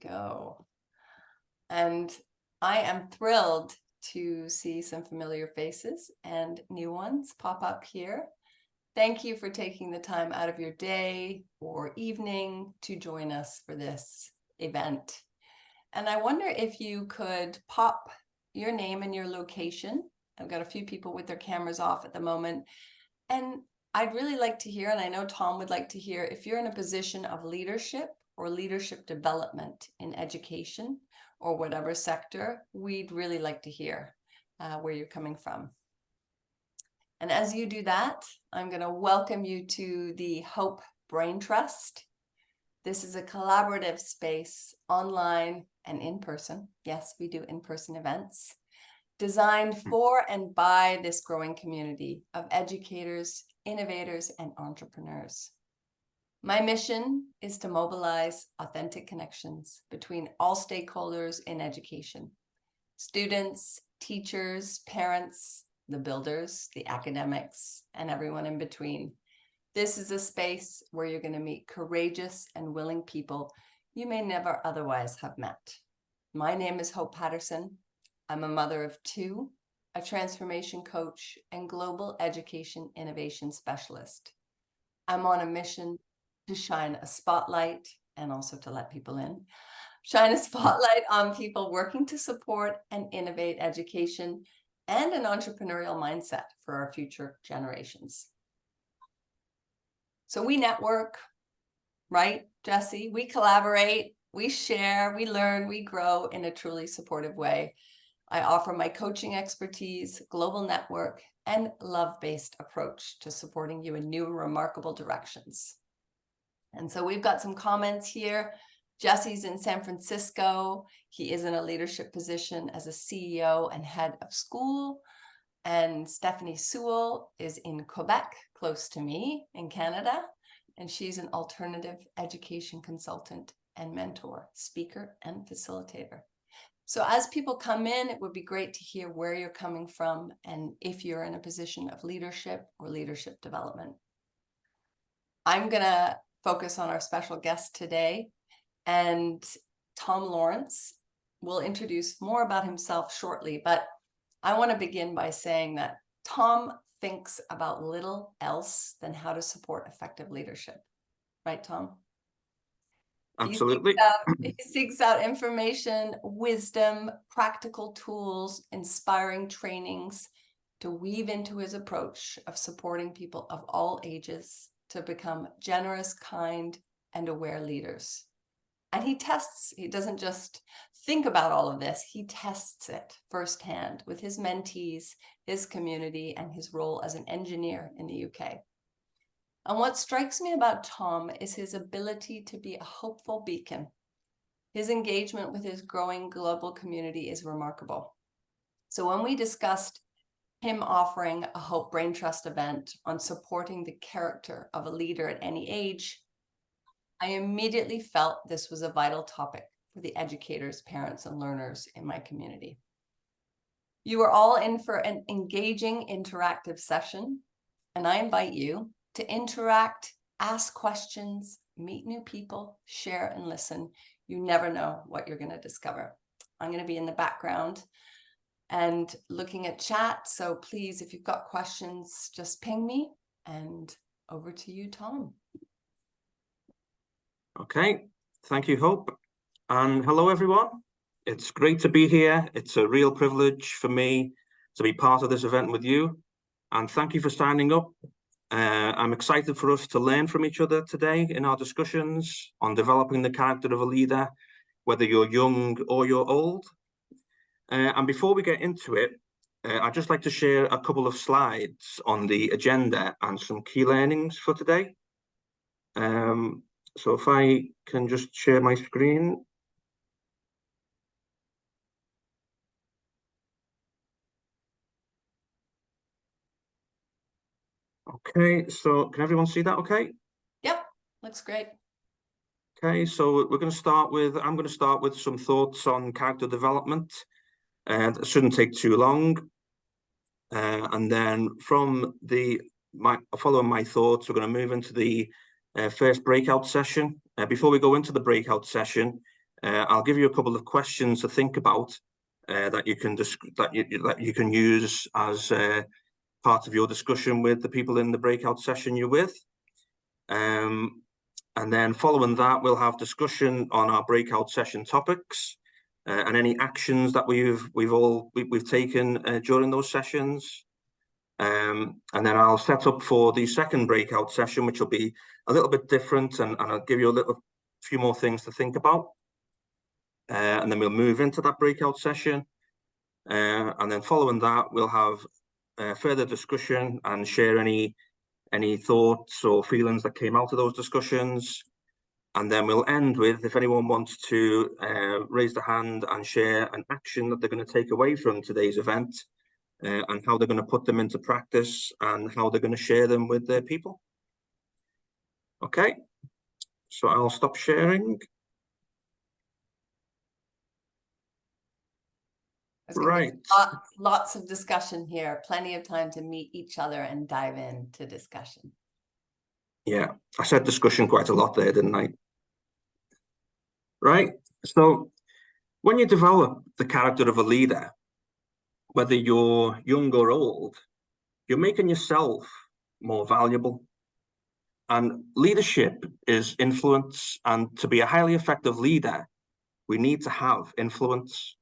go. And I am thrilled to see some familiar faces and new ones pop up here. Thank you for taking the time out of your day or evening to join us for this event. And I wonder if you could pop your name and your location. I've got a few people with their cameras off at the moment. And I'd really like to hear, and I know Tom would like to hear, if you're in a position of leadership or leadership development in education or whatever sector, we'd really like to hear where you're coming from. And as you do that, I'm going to welcome you to the Hope Braintrust. This is a collaborative space, online and in person. Yes, we do in-person events, designed for and by this growing community of educators, innovators, and entrepreneurs. My mission is to mobilize authentic connections between all stakeholders in education: students, teachers, parents, the builders, the academics, and everyone in between. This is a space where you're going to meet courageous and willing people you may never otherwise have met. My name is Hope Paterson. I'm a mother of two, a transformation coach, and global education innovation specialist. I'm on a mission to shine a spotlight, and also to let people in, shine a spotlight on people working to support and innovate education and an entrepreneurial mindset for our future generations. So we network, right, Jesse? We collaborate, we share, we learn, we grow in a truly supportive way. I offer my coaching expertise, global network, and love-based approach to supporting you in new and remarkable directions. And so we've got some comments here. Jesse's in San Francisco. He is in a leadership position as a CEO and head of school. And Stephanie Sewell is in Quebec, close to me in Canada. And she's an alternative education consultant and mentor, speaker, and facilitator. So as people come in, it would be great to hear where you're coming from and if you're in a position of leadership or leadership development. I'm going to focus on our special guest today, and Tom Lawrence will introduce more about himself shortly, but I want to begin by saying that Tom thinks about little else than how to support effective leadership. Right, Tom? Absolutely. He seeks out information, wisdom, practical tools, inspiring trainings to weave into his approach of supporting people of all ages to become generous, kind, and aware leaders. And he doesn't just think about all of this, he tests it firsthand with his mentees, his community, and his role as an engineer in the UK. And what strikes me about Tom is his ability to be a hopeful beacon. His engagement with his growing global community is remarkable. So when we discussed him offering a Hope Braintrust event on supporting the character of a leader at any age, I immediately felt this was a vital topic for the educators, parents, and learners in my community. You are all in for an engaging, interactive session, and I invite you to interact, ask questions, meet new people, share, and listen. You never know what you're going to discover. I'm going to be in the background and looking at chat, so please, if you've got questions, just ping me, and over to you, Tom. Okay, thank you, Hope. And hello, everyone. It's great to be here. It's a real privilege for me to be part of this event with you. And thank you for signing up. I'm excited for us to learn from each other today in our discussions on developing the character of a leader, whether you're young or you're old. And before we get into it, I'd just like to share a couple of slides on the agenda and some key learnings for today. So if I can just share my screen. Okay, so can everyone see that okay? Yep, looks great. Okay, so I'm going to start with some thoughts on character development. That shouldn't take too long. And then following my thoughts, we're going to move into the first breakout session. Before we go into the breakout session, I'll give you a couple of questions to think about that you can use as part of your discussion with the people in the breakout session you're with. And then following that, we'll have discussion on our breakout session topics and any actions that we've taken during those sessions. And then I'll set up for the second breakout session, which will be a little bit different, and I'll give you a few more things to think about. And then we'll move into that breakout session. And then following that, we'll have further discussion and share any thoughts or feelings that came out of those discussions. And then we'll end with, if anyone wants to raise their hand and share an action that they're going to take away from today's event, and how they're going to put them into practice and how they're going to share them with their people. Okay, so I'll stop sharing. Right. Lots of discussion here, plenty of time to meet each other and dive into discussion. Yeah, I said discussion quite a lot there, didn't I? Right, so when you develop the character of a leader, whether you're young or old, you're making yourself more valuable. And leadership is influence, and to be a highly effective leader, we need to have influence.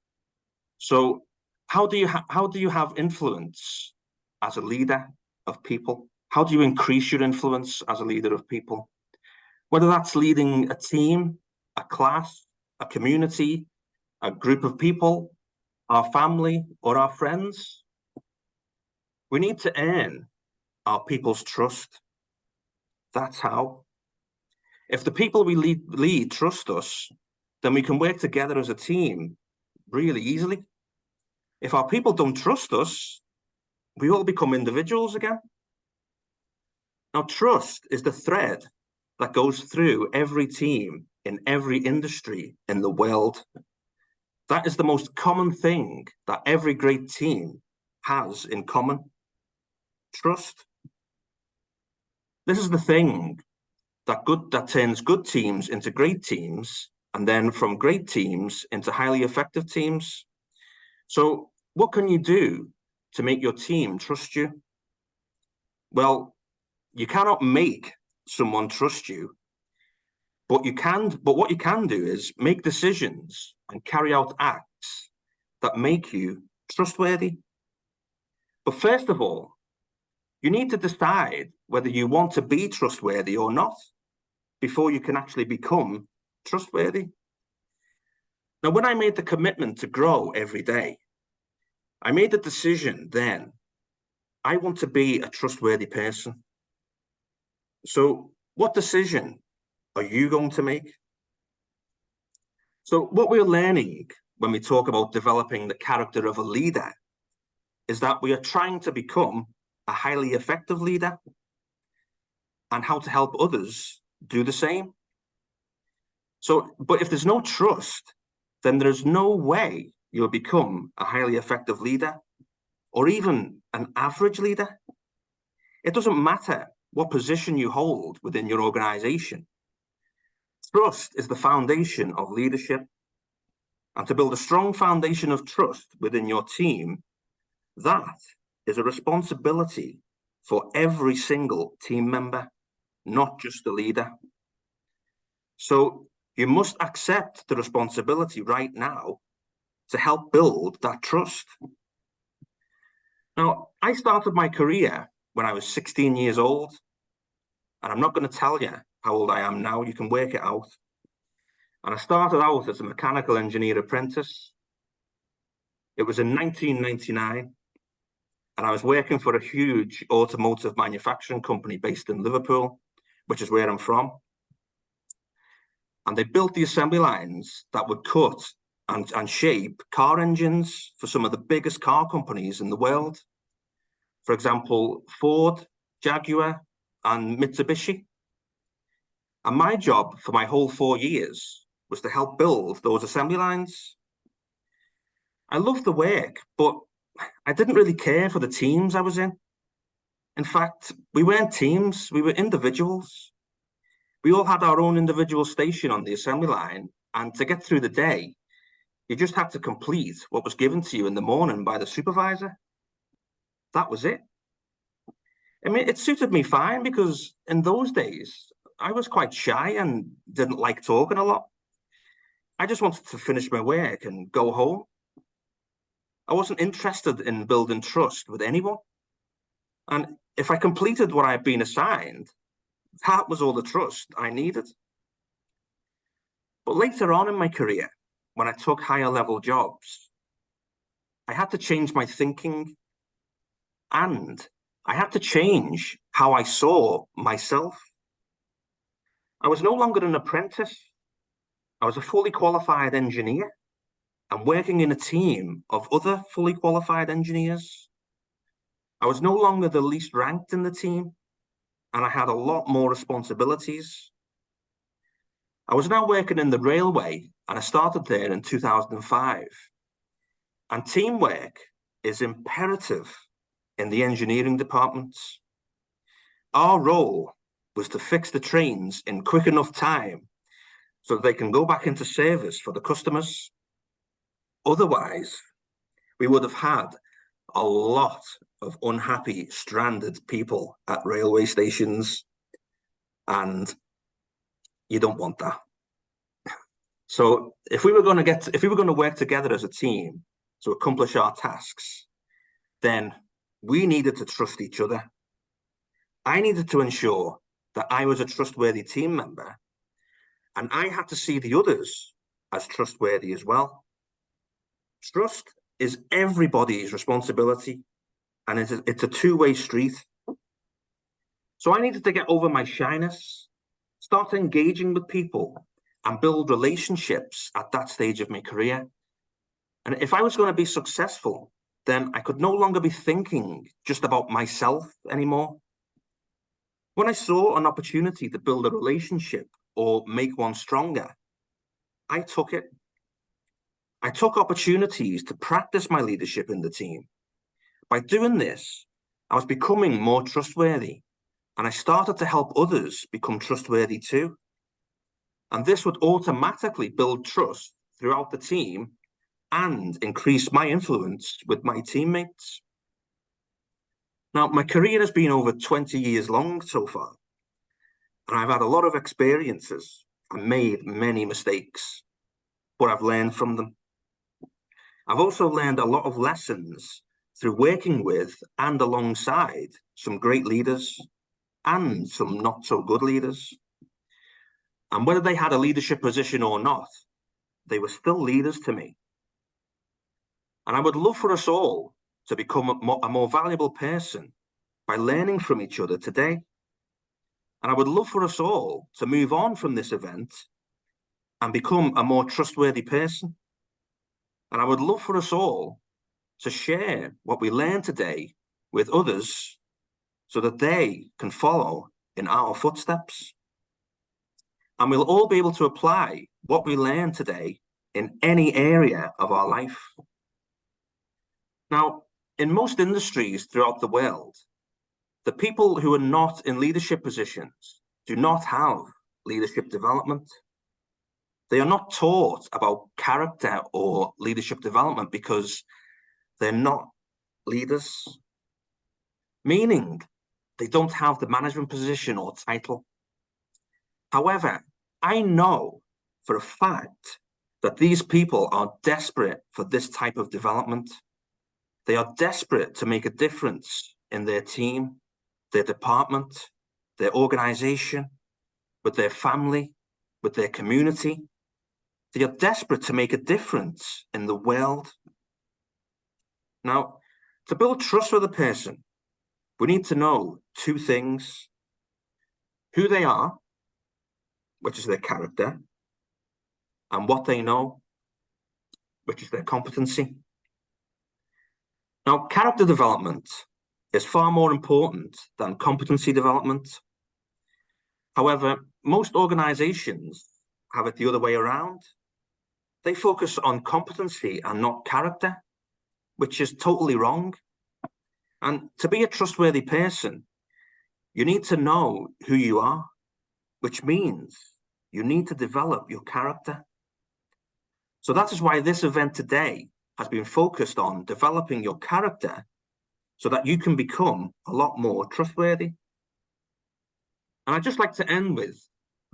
So how do you have influence as a leader of people? How do you increase your influence as a leader of people? Whether that's leading a team, a class, a community, a group of people, our family, or our friends, we need to earn our people's trust. That's how. If the people we lead trust us, then we can work together as a team really easily. If our people don't trust us, we all become individuals again. Now, trust is the thread that goes through every team in every industry in the world. That is the most common thing that every great team has in common. Trust. This is the thing that turns good teams into great teams, and then from great teams into highly effective teams. So what can you do to make your team trust you? Well, you cannot make someone trust you, but what you can do is make decisions and carry out acts that make you trustworthy. But first of all, you need to decide whether you want to be trustworthy or not before you can actually become trustworthy. Now, when I made the commitment to grow every day, I made the decision then, I want to be a trustworthy person. So what decision are you going to make? So what we're learning when we talk about developing the character of a leader is that we are trying to become a highly effective leader and how to help others do the same. So, but if there's no trust, then there's no way you'll become a highly effective leader or even an average leader. It doesn't matter what position you hold within your organization. Trust is the foundation of leadership. And to build a strong foundation of trust within your team, that is a responsibility for every single team member, not just the leader. So you must accept the responsibility right now to help build that trust. Now, I started my career when I was 16 years old, and I'm not going to tell you how old I am now, you can work it out. And I started out as a mechanical engineer apprentice. It was in 1999, and I was working for a huge automotive manufacturing company based in Liverpool, which is where I'm from. And they built the assembly lines that would cut and shape car engines for some of the biggest car companies in the world. For example, Ford, Jaguar, and Mitsubishi. And my job for my whole 4 years was to help build those assembly lines. I loved the work, but I didn't really care for the teams I was in. In fact, we weren't teams, we were individuals. We all had our own individual station on the assembly line, and to get through the day, you just had to complete what was given to you in the morning by the supervisor. That was it. I mean, it suited me fine because in those days, I was quite shy and didn't like talking a lot. I just wanted to finish my work and go home. I wasn't interested in building trust with anyone. And if I completed what I had been assigned, that was all the trust I needed. But later on in my career, when I took higher level jobs, I had to change my thinking, and I had to change how I saw myself. I was no longer an apprentice. I was a fully qualified engineer and working in a team of other fully qualified engineers. I was no longer the least ranked in the team, and I had a lot more responsibilities. I was now working in the railway, and I started there in 2005. And teamwork is imperative in the engineering departments. Our role was to fix the trains in quick enough time so that they can go back into service for the customers. Otherwise, we would have had a lot of unhappy, stranded people at railway stations, and you don't want that. So if we were going to work together as a team to accomplish our tasks, then we needed to trust each other. I needed to ensure that I was a trustworthy team member, and I had to see the others as trustworthy as well. Trust is everybody's responsibility, and it's a two-way street. So I needed to get over my shyness, start engaging with people, and build relationships at that stage of my career. And if I was going to be successful, then I could no longer be thinking just about myself anymore. When I saw an opportunity to build a relationship or make one stronger, I took it. I took opportunities to practice my leadership in the team. By doing this, I was becoming more trustworthy, and I started to help others become trustworthy too. And this would automatically build trust throughout the team and increase my influence with my teammates. Now, my career has been over 20 years long so far, and I've had a lot of experiences and made many mistakes, but I've learned from them. I've also learned a lot of lessons through working with and alongside some great leaders and some not so good leaders. And whether they had a leadership position or not, they were still leaders to me. And I would love for us all to become a more valuable person by learning from each other today. And I would love for us all to move on from this event and become a more trustworthy person. And I would love for us all to share what we learned today with others so that they can follow in our footsteps. And we'll all be able to apply what we learned today in any area of our life. Now, in most industries throughout the world, the people who are not in leadership positions do not have leadership development. They are not taught about character or leadership development because they're not leaders, meaning they don't have the management position or title. However, I know for a fact that these people are desperate for this type of development. They are desperate to make a difference in their team, their department, their organization, with their family, with their community. They are desperate to make a difference in the world. Now, to build trust with a person, we need to know two things: who they are, which is their character, and what they know, which is their competency. Now, character development is far more important than competency development. However, most organizations have it the other way around. They focus on competency and not character, which is totally wrong. And to be a trustworthy person, you need to know who you are. which means you need to develop your character. So that is why this event today has been focused on developing your character so that you can become a lot more trustworthy. And I'd just like to end with,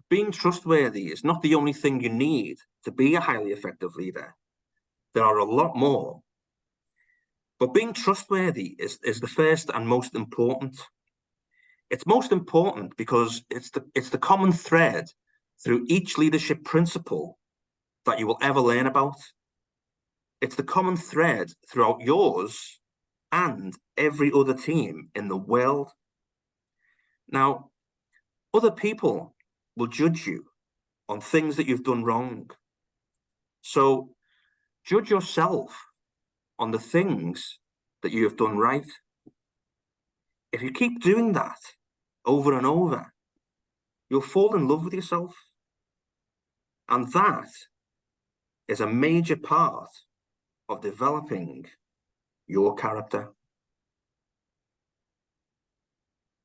being trustworthy is not the only thing you need to be a highly effective leader. There are a lot more. But being trustworthy is the first and most important. It's most important because it's the common thread through each leadership principle that you will ever learn about. It's the common thread throughout yours and every other team in the world. Now, other people will judge you on things that you've done wrong. So judge yourself on the things that you have done right. If you keep doing that over and over, you'll fall in love with yourself. And that is a major part of developing your character.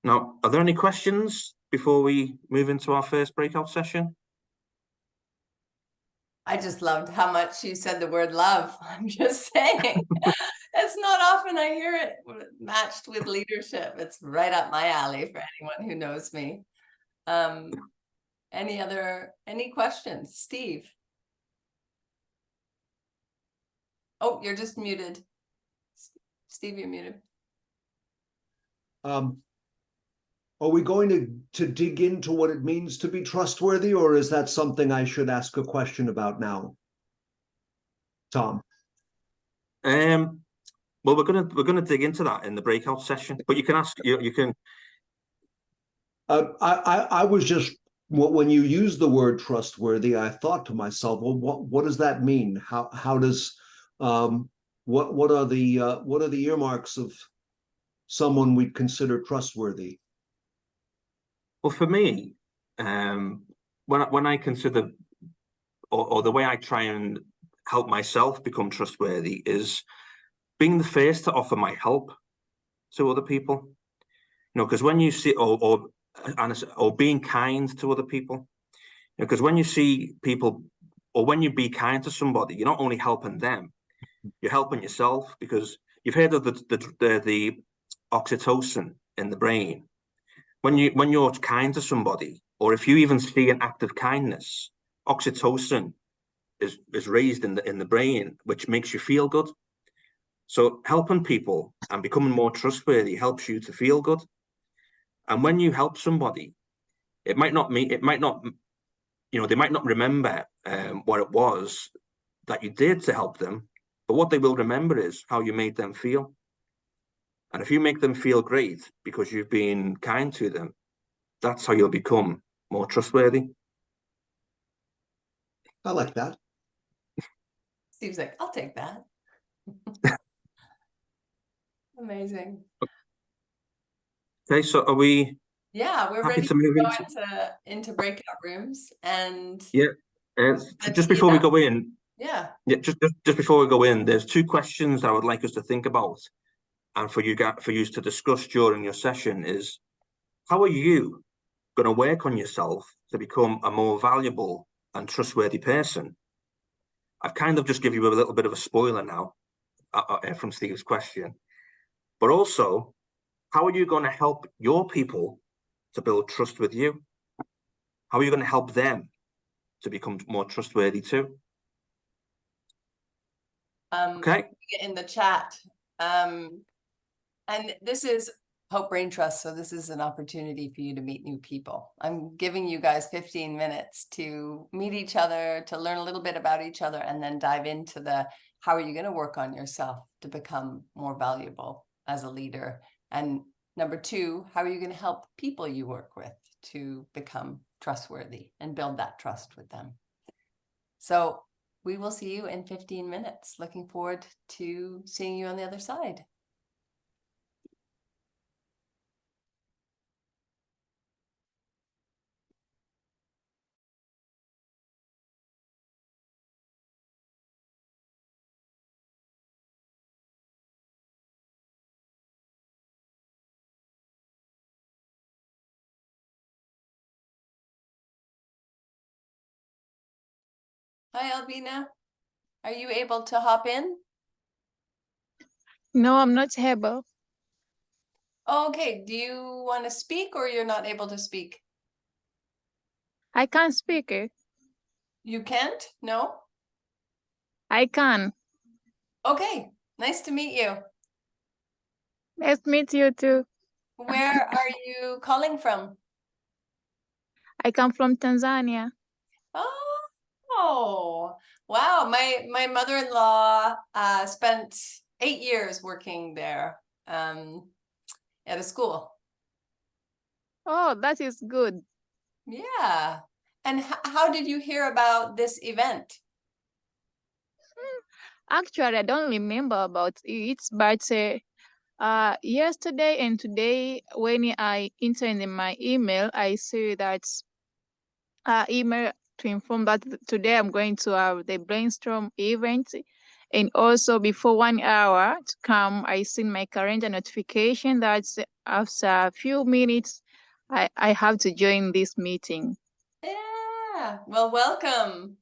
Now, are there any questions before we move into our first breakout session? I just loved how much you said the word love. I'm just saying, it's not often I hear it matched with leadership. It's right up my alley for anyone who knows me. Any questions? Steve? Oh, you're just muted. Steve, you're muted. Are we going to dig into what it means to be trustworthy, or is that something I should ask a question about now? Tom? Well, we're gonna dig into that in the breakout session, but you can ask, you can. I was just, when you use the word trustworthy, I thought to myself, well, what does that mean? How does what are the earmarks of someone we'd consider trustworthy? Well, for me, when I consider, or the way I try and help myself become trustworthy is being the first to offer my help to other people. You know, because when you see, or being kind to other people, because when you see people, or when you be kind to somebody, you're not only helping them, you're helping yourself, because you've heard of the oxytocin in the brain. When you're kind to somebody, or if you even see an act of kindness, oxytocin is raised in the brain, which makes you feel good. So helping people and becoming more trustworthy helps you to feel good. And when you help somebody, it might not, you know, they might not remember what it was that you did to help them, but what they will remember is how you made them feel. And if you make them feel great because you've been kind to them, that's how you'll become more trustworthy. I like that. Steve's like, I'll take that. Amazing. Okay, so are we? Yeah, we're Happy ready to to move go into breakout rooms, and Yeah. Just before we go in, yeah, just before we go in, there's two questions I would like us to think about, and for you to discuss during your session is, how are you going to work on yourself to become a more valuable and trustworthy person? I've kind of just give you a little bit of a spoiler now from Steve's question, but also, how are you going to help your people to build trust with you? How are you going to help them to become more trustworthy too? Okay. in the chat. And this is Hope Braintrust, so this is an opportunity for you to meet new people. I'm giving you guys 15 minutes to meet each other, to learn a little bit about each other, and then dive into how are you going to work on yourself to become more valuable as a leader? And number two, how are you going to help people you work with to become trustworthy and build that trust with them? So we will see you in 15 minutes. Looking forward to seeing you on the other side. Hi, Albina. Are you able to hop in? No, I'm not able. Okay, do you want to speak or you're not able to speak? I can't speak. You can't? No? I can. Okay, nice to meet you. Nice to meet you too. Where are you calling from? I come from Tanzania. Oh, wow. My mother-in-law spent 8 years working there at a school. Oh, that is good. Yeah. And how did you hear about this event? Actually, I don't remember about it, but yesterday and today, when I entered in my email, I see that email to inform that today I'm going to have the brainstorm event. And also before 1 hour to come, I see my calendar notification that after a few minutes, I have to join this meeting. Yeah. Well, welcome.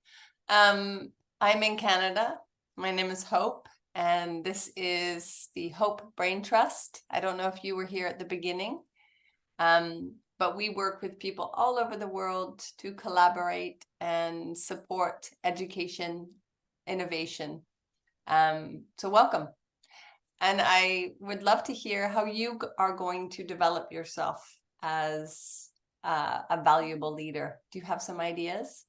I'm in Canada. My name is Hope, and this is the Hope Braintrust. I don't know if you were here at the beginning, but we work with people all over the world to collaborate and support education, innovation. So welcome. And I would love to hear how you are going to develop yourself as a valuable leader. Do you have some ideas?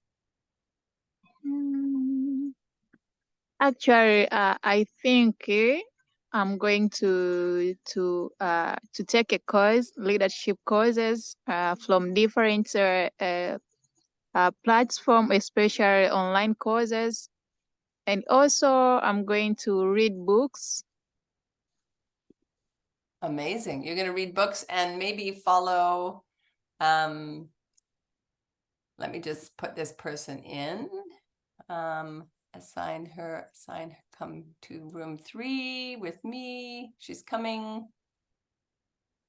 Actually, I think I'm going to take a course, leadership courses from different platform, especially online courses. And also, I'm going to read books. Amazing. You're going to read books and maybe follow. Let me just put this person in. Assign her, come to room 3 with me. She's coming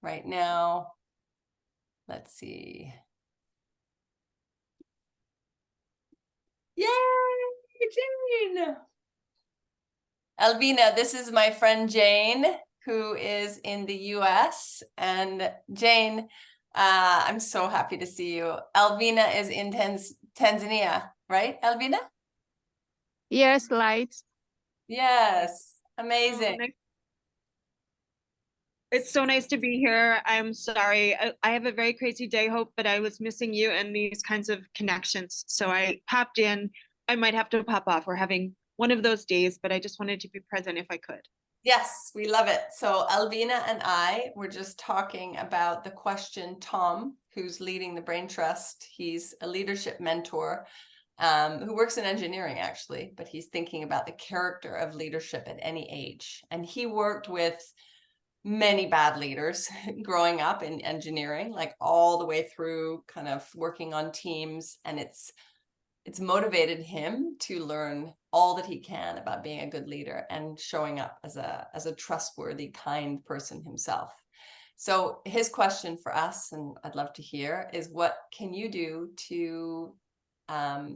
right now. Let's see. Yay, Jane! Alvina, this is my friend Jane, who is in the US. And Jane, I'm so happy to see you. Alvina is in Tanzania, right, Alvina? Yes, Light. Yes, amazing. It's so nice to be here. I'm sorry. I have a very crazy day, Hope, but I was missing you and these kinds of connections. So I popped in. I might have to pop off. We're having one of those days, but I just wanted to be present if I could. Yes, we love it. So Alvina and I were just talking about the question Tom, who's leading the Braintrust. He's a leadership mentor who works in engineering, actually, but he's thinking about the character of leadership at any age. And he worked with many bad leaders growing up in engineering, like all the way through kind of working on teams. And it's motivated him to learn all that he can about being a good leader and showing up as a trustworthy, kind person himself. So his question for us, and I'd love to hear, is what can you do to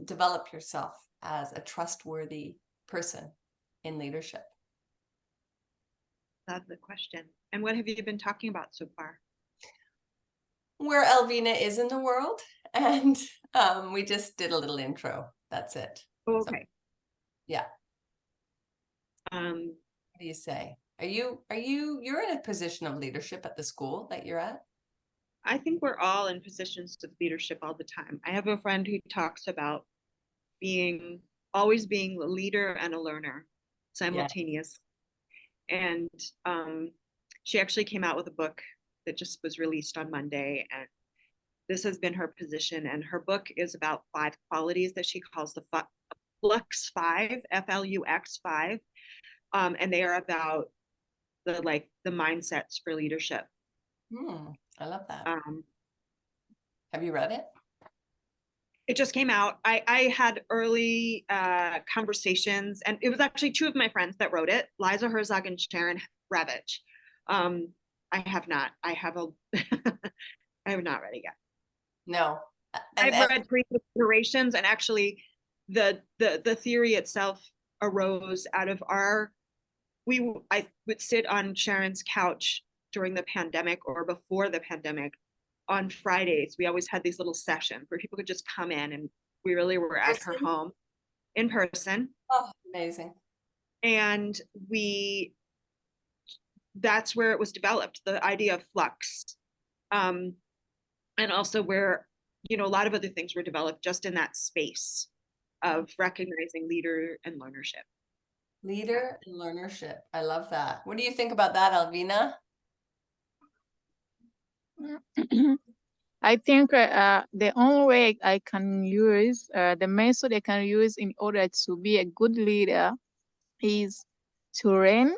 develop yourself as a trustworthy person in leadership? Love the question. And what have you been talking about so far? Where Alvina is in the world, and we just did a little intro. That's it. Okay. So, yeah. Um, What do you say? You're in a position of leadership at the school that you're at? I think we're all in positions of leadership all the time. I have a friend who talks about always being a leader and a learner simultaneous. And she actually came out with a book that just was released on Monday, and this has been her position. And her book is about 5 qualities that she calls the Flux 5, Flux 5, and they are about the mindsets for leadership. I love that. Have you read it? It just came out. I had early conversations, and it was actually 2 of my friends that wrote it, Liza Herzog and Sharon Ravitch. I have not. I have not read it yet. No. I've read previous iterations, and actually the theory itself arose out of I would sit on Sharon's couch during the pandemic or before the pandemic on Fridays. We always had these little sessions where people could just come in, and we really were at her home in person. Oh, amazing. And that's where it was developed, the idea of flux. And also where, a lot of other things were developed just in that space of recognizing leader and learnership. Leader and learnership. I love that. What do you think about that, Alvina? I think the only way I can use, the method I can use in order to be a good leader is to learn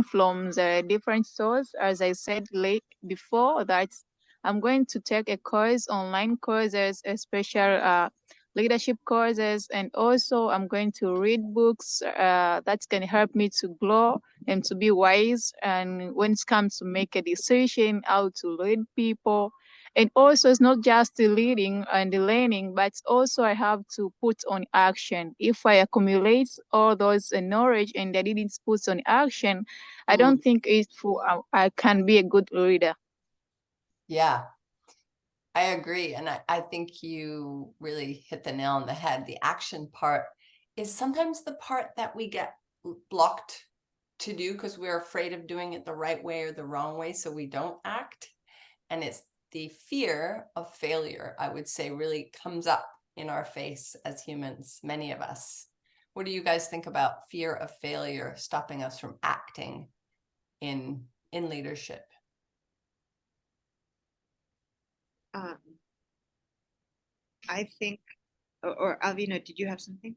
from the different sources. As I said before, that I'm going to take a course, online courses, special leadership courses, and also I'm going to read books that can help me to grow and to be wise. And when it comes to make a decision, how to lead people. And also, it's not just the leading and the learning, but also I have to put on action. If I accumulate all those knowledge and I didn't put on action, I don't think I can be a good leader. Yeah, I agree. And I think you really hit the nail on the head. The action part is sometimes the part that we get blocked to do because we're afraid of doing it the right way or the wrong way, so we don't act. And it's the fear of failure, I would say, really comes up in our face as humans, many of us. What do you guys think about fear of failure stopping us from acting in leadership? I think, or Alvina, did you have something?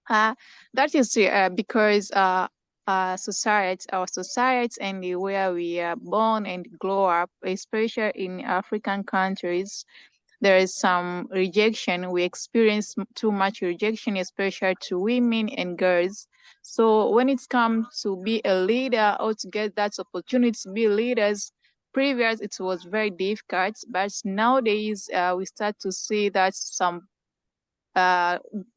That is because our society and where we are born and grow up, especially in African countries, there is some rejection. We experience too much rejection, especially to women and girls. So when it comes to be a leader or to get that opportunity to be leaders, previous it was very difficult, but nowadays we start to see that some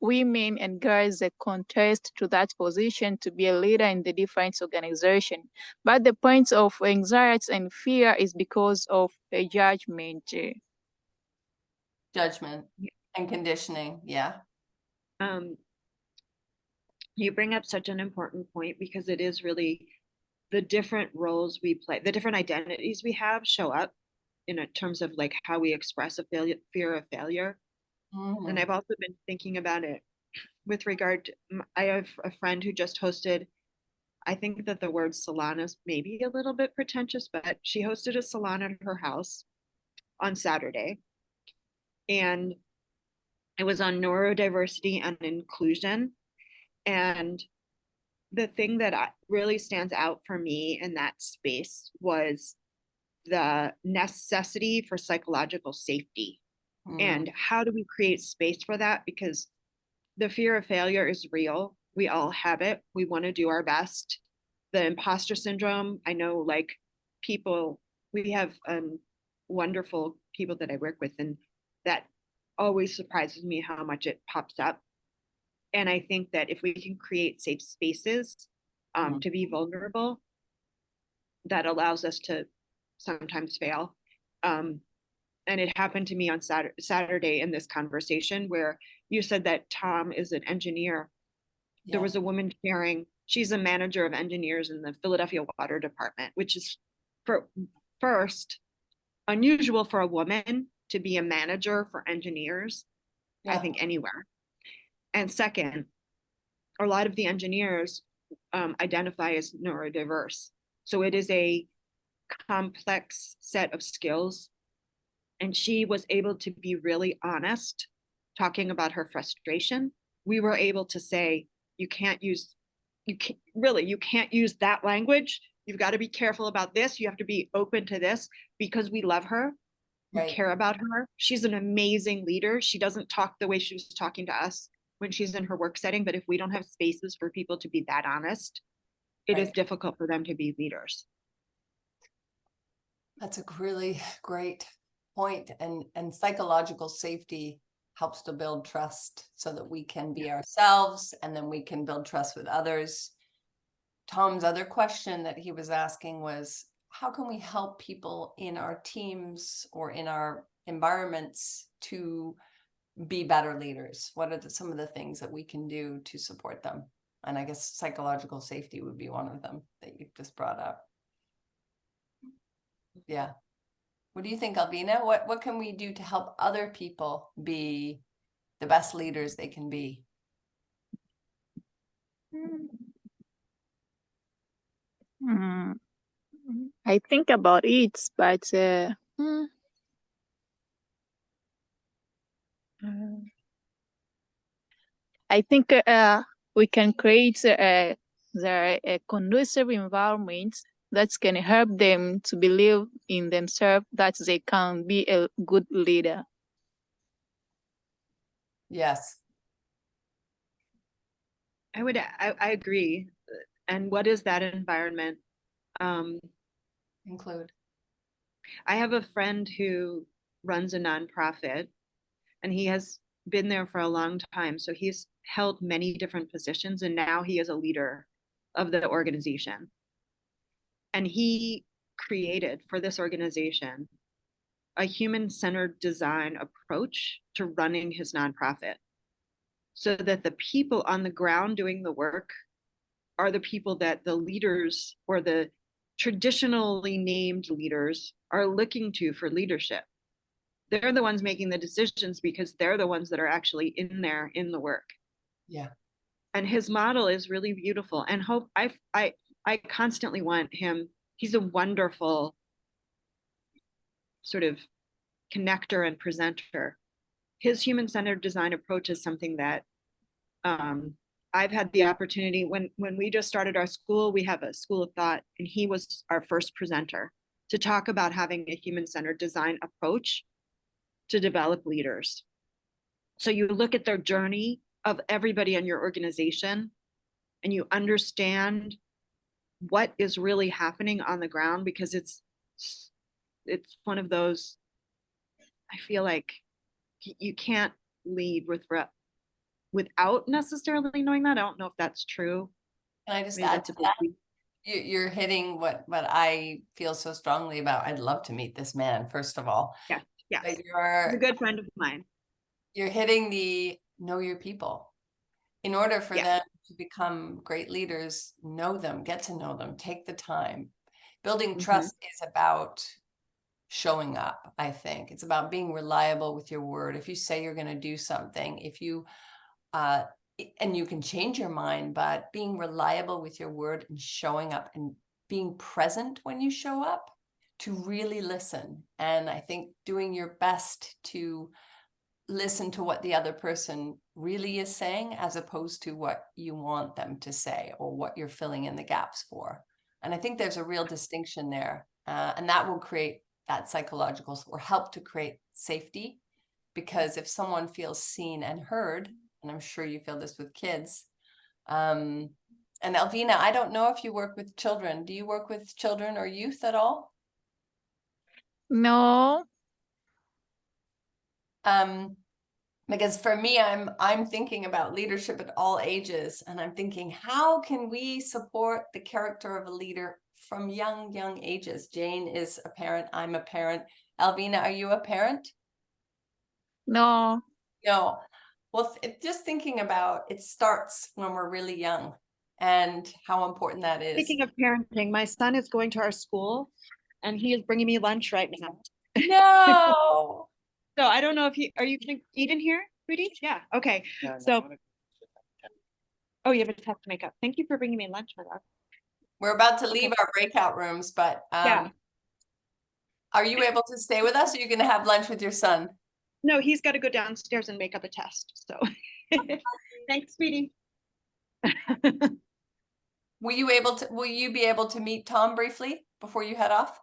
women and girls that contest to that position to be a leader in the different organization. But the point of anxiety and fear is because of a judgment. Judgment and conditioning. Yeah. You bring up such an important point because it is really the different roles we play, the different identities we have show up in terms of like how we express a fear of failure. And I've also been thinking about it with regard to, I have a friend who just hosted, I think that the word salon is maybe a little bit pretentious, but she hosted a salon at her house on Saturday. And it was on neurodiversity and inclusion. And the thing that really stands out for me in that space was the necessity for psychological safety. And how do we create space for that? Because the fear of failure is real. We all have it. We want to do our best. The imposter syndrome, I know like people, we have wonderful people that I work with, and that always surprises me how much it pops up. And I think that if we can create safe spaces to be vulnerable, that allows us to sometimes fail. And it happened to me on Saturday in this conversation where you said that Tom is an engineer. Yeah. There was a woman sharing, she's a manager of engineers in the Philadelphia Water Department, which is first unusual for a woman to be a manager for engineers, yeah. I think anywhere. And second, a lot of the engineers identify as neurodiverse. So it is a complex set of skills. And she was able to be really honest, talking about her frustration. We were able to say, you can't use that language. You've got to be careful about this. You have to be open to this because we love her. We care about her. She's an amazing leader. She doesn't talk the way she was talking to us when she's in her work setting. But if we don't have spaces for people to be that honest, it is difficult for them to be leaders. That's a really great point, and psychological safety helps to build trust so that we can be ourselves, and then we can build trust with others. Tom's other question that he was asking was, how can we help people in our teams or in our environments to be better leaders? What are some of the things that we can do to support them? And I guess psychological safety would be one of them that you've just brought up. Yeah. What do you think, Alvina? What can we do to help other people be the best leaders they can be? I think about it, but I think we can create a conducive environment that can help them to believe in themselves, that they can be a good leader. Yes. I agree. And what is that environment? Include. I have a friend who runs a nonprofit, and he has been there for a long time. So he's held many different positions, and now he is a leader of the organization. And he created for this organization a human-centered design approach to running his nonprofit, so that the people on the ground doing the work are the people that the leaders, or the traditionally named leaders, are looking to for leadership. They're the ones making the decisions because they're the ones that are actually in there in the work. Yeah. And his model is really beautiful. And hope I constantly want him. He's a wonderful sort of connector and presenter. His human-centered design approach is something that I've had the opportunity, when we just started our school, we have a school of thought, and he was our first presenter to talk about having a human-centered design approach to develop leaders. So you look at their journey of everybody in your organization, and you understand what is really happening on the ground, because it's one of those, I feel like you can't lead without necessarily knowing that. I don't know if that's true. Can I just Maybe add that's to a that? big. You're hitting what I feel so strongly about. I'd love to meet this man, first of all. Yeah, yeah. But He's a good friend of mine. You're hitting the know your people. In order for them to become great leaders, know them, get to know them, take the time. Building trust is about showing up, I think. It's about being reliable with your word. If you say you're going to do something, if you and you can change your mind, but being reliable with your word and showing up and being present when you show up, to really listen. And I think doing your best to listen to what the other person really is saying, as opposed to what you want them to say or what you're filling in the gaps for. And I think there's a real distinction there. And that will create that psychological, or help to create safety. Because if someone feels seen and heard, and I'm sure you feel this with kids. And Alvina, I don't know if you work with children. Do you work with children or youth at all? No. Because for me, I'm thinking about leadership at all ages, and I'm thinking, how can we support the character of a leader from young ages? Jane is a parent. I'm a parent. Alvina, are you a parent? No. No. Well, just thinking about it starts when we're really young, and how important that is. Speaking of parenting, my son is going to our school, and he is bringing me lunch right now. No. So I don't know if are you going to eat in here, Rudy? Yeah. Okay. So. Oh, you have a test to make up. Thank you for bringing me lunch, my love. We're about to leave our breakout rooms, but yeah. Are you able to stay with us, or are you going to have lunch with your son? No, he's got to go downstairs and make up a test. So thanks, sweetie. Will you be able to meet Tom briefly before you head off?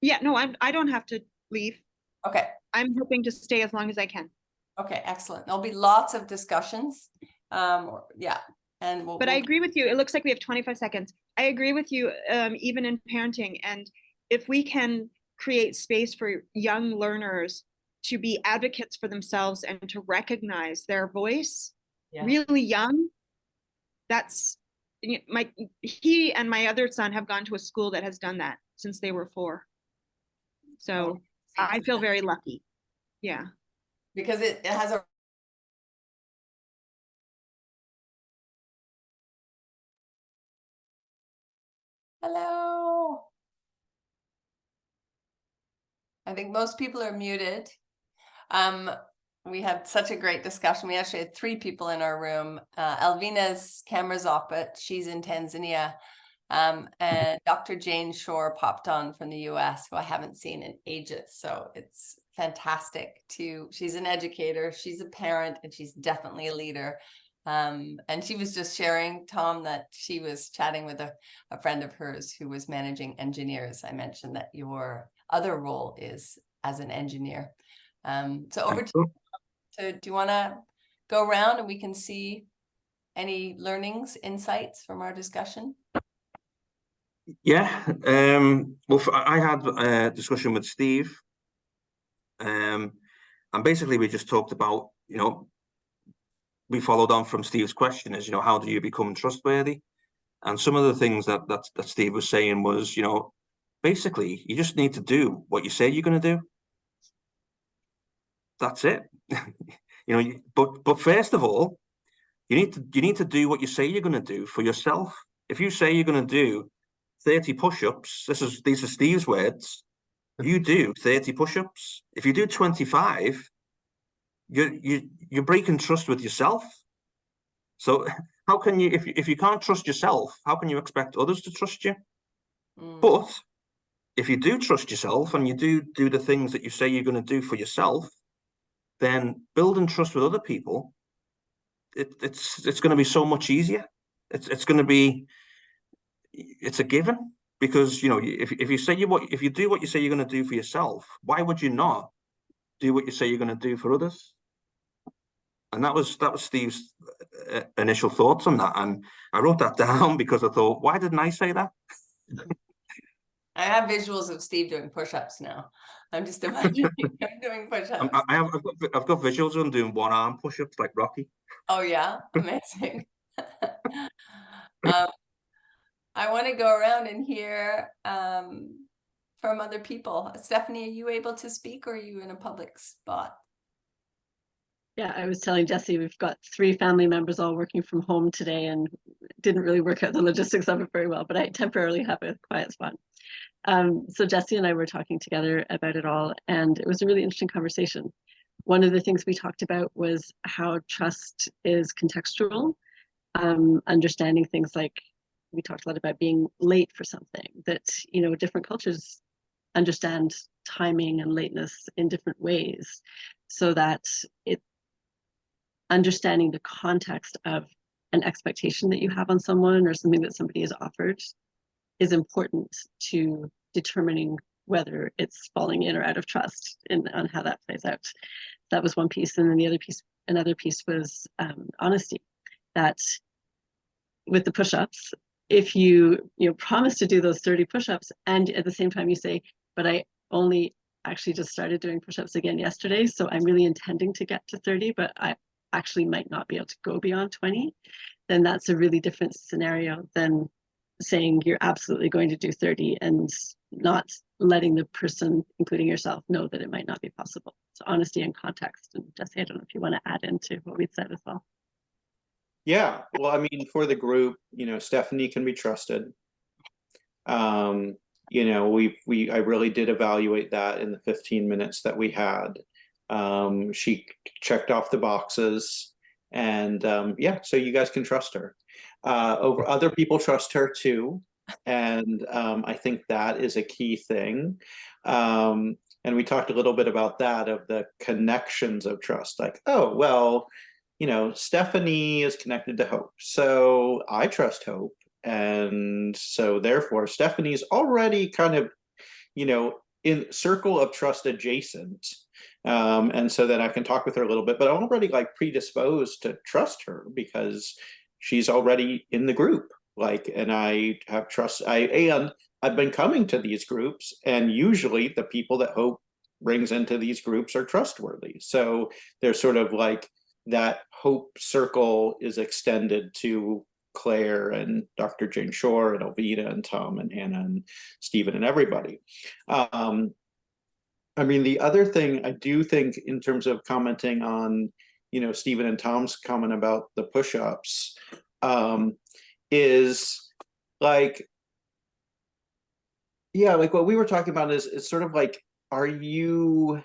Yeah, no, I don't have to leave. Okay. I'm hoping to stay as long as I can. Okay, excellent. There'll be lots of discussions. Yeah. And I agree with you. It looks like we have 25 seconds. I agree with you, even in parenting. And if we can create space for young learners to be advocates for themselves and to recognize their voice really young. That's he and my other son have gone to a school that has done that since they were 4. So I feel very lucky. Yeah. Because it has a hello. I think most people are muted. We had such a great discussion. We actually had 3 people in our room. Alvina's camera's off, but she's in Tanzania. And Dr. Jane Shore popped on from the US, who I haven't seen in ages. So it's fantastic she's an educator, she's a parent, and she's definitely a leader. And she was just sharing, Tom, that she was chatting with a friend of hers who was managing engineers. I mentioned that your other role is as an engineer. So over to you. So do you want to go around and we can see any learnings, insights from our discussion? Yeah. Well, I had a discussion with Steve. And basically we just talked about, we followed on from Steve's question is, how do you become trustworthy? And some of the things that Steve was saying was, basically you just need to do what you say you're going to do. That's it. But first of all, you need to do what you say you're going to do for yourself. If you say you're going to do 30 push-ups, these are Steve's words, you do 30 push-ups. If you do 25, you're breaking trust with yourself. So how can you, if you can't trust yourself, how can you expect others to trust you? But if you do trust yourself and you do the things that you say you're going to do for yourself, then building trust with other people, it's going to be so much easier. It's going to be, it's a given, because if you say if you do what you say you're going to do for yourself, why would you not do what you say you're going to do for others? And that was Steve's initial thoughts on that, and I wrote that down because I thought, why didn't I say that? I have visuals of Steve doing push-ups now. I'm just imagining him doing push-ups. I've got visuals of him doing one-arm push-ups like Rocky. Oh yeah, amazing. I want to go around and hear from other people. Stephanie, are you able to speak, or are you in a public spot? Yeah, I was telling Jesse, we've got 3 family members all working from home today and didn't really work out the logistics of it very well, but I temporarily have a quiet spot. So Jesse and I were talking together about it all, and it was a really interesting conversation. One of the things we talked about was how trust is contextual, understanding things like, we talked a lot about being late for something, that, different cultures understand timing and lateness in different ways, so that understanding the context of an expectation that you have on someone or something that somebody has offered is important to determining whether it's falling in or out of trust on how that plays out. That was one piece. And then another piece was honesty. That with the push-ups, if you promise to do those 30 push-ups and at the same time you say, but I only actually just started doing push-ups again yesterday, so I'm really intending to get to 30, but I actually might not be able to go beyond 20, then that's a really different scenario than saying you're absolutely going to do 30 and not letting the person, including yourself, know that it might not be possible. So honesty and context. And Jesse, I don't know if you want to add into what we'd said as well. Yeah, well, I mean, for the group, Stephanie can be trusted. I really did evaluate that in the 15 minutes that we had. She checked off the boxes, and yeah, so you guys can trust her. Over other people trust her too, and I think that is a key thing. And we talked a little bit about that, of the connections of trust, like, oh, well, Stephanie is connected to Hope, so I trust Hope, and so therefore Stephanie's already kind of, in circle of trust adjacent. And so that I can talk with her a little bit, but I'm already like predisposed to trust her because she's already in the group. And I have trust. I I've been coming to these groups, and usually the people that Hope brings into these groups are trustworthy. So there's sort of like that Hope circle is extended to Claire and Dr. Jane Shore and Elvita and Tom and Hannah and Stephen and everybody. I mean, the other thing I do think in terms of commenting on, you know, Stephen and Tom's comment about the push-ups, is like, yeah, like what we were talking about is sort of like, are you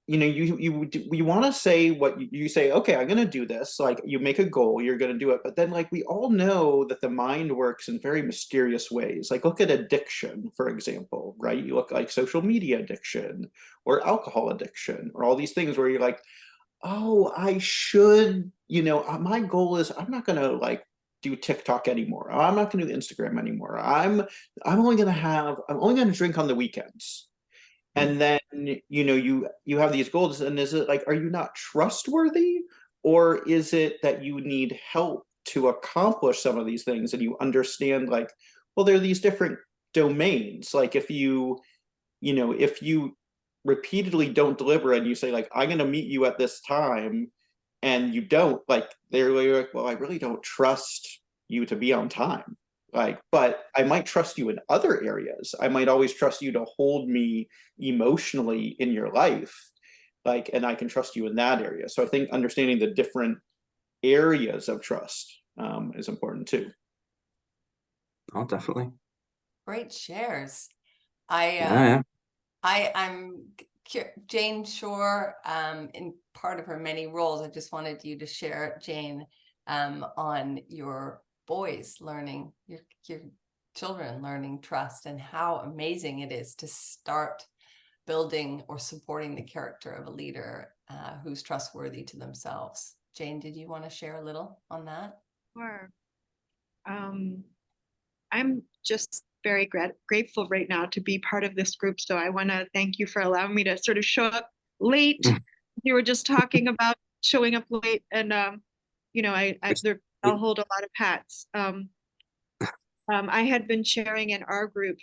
you want to say what you say, okay, I'm going to do this. Like you make a goal, you're going to do it. But then like we all know that the mind works in very mysterious ways. Like look at addiction, for example, right? You look like social media addiction or alcohol addiction or all these things where you're like, oh, I should, my goal is I'm not going to like do TikTok anymore. I'm not going to do Instagram anymore. I'm only going to drink on the weekends. And then you have these goals, and is it like, are you not trustworthy, or is it that you need help to accomplish some of these things, and you understand like, well, there are these different domains. Like if you repeatedly don't deliver and you say like, I'm going to meet you at this time, and you don't, like they're like, well, I really don't trust you to be on time. Like, but I might trust you in other areas. I might always trust you to hold me emotionally in your life. Like, and I can trust you in that area. So I think understanding the different areas of trust is important too. Oh, definitely. Great shares. Yeah. I'm Jane Shore, in part of her many roles. I just wanted you to share, Jane, on your boys learning, your children learning trust, and how amazing it is to start building or supporting the character of a leader who's trustworthy to themselves. Jane, did you want to share a little on that? Sure. I'm just very grateful right now to be part of this group. So I want to thank you for allowing me to sort of show up late. You were just talking about showing up late, and I'll hold a lot of hats. I had been sharing in our group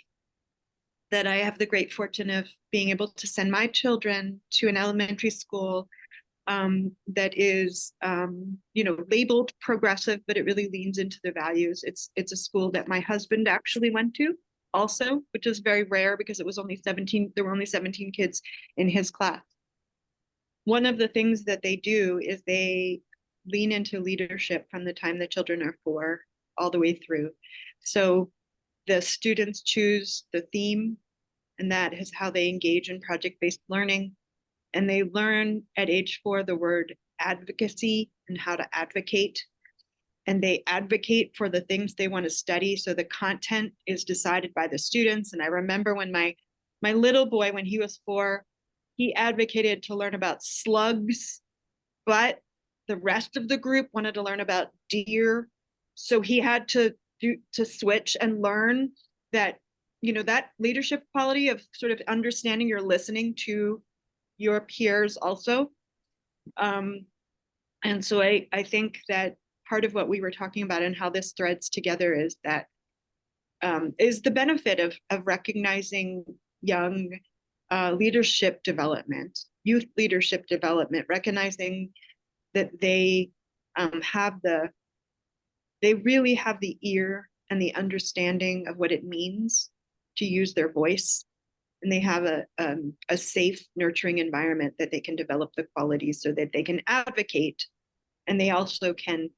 that I have the great fortune of being able to send my children to an elementary school that is, labeled progressive, but it really leans into the values. It's a school that my husband actually went to also, which is very rare because there were only 17 kids in his class. One of the things that they do is they lean into leadership from the time the children are 4 all the way through. So the students choose the theme, and that is how they engage in project-based learning. And they learn at age 4 the word advocacy and how to advocate. And they advocate for the things they want to study. So the content is decided by the students. And I remember when my little boy, when he was 4, he advocated to learn about slugs, but the rest of the group wanted to learn about deer. So he had to switch and learn that, that leadership quality of sort of understanding you're listening to your peers also. And so I think that part of what we were talking about and how this threads together is that is the benefit of recognizing young leadership development, youth leadership development, recognizing that they really have the ear and the understanding of what it means to use their voice. And they have a safe, nurturing environment that they can develop the qualities so that they can advocate. And they also can,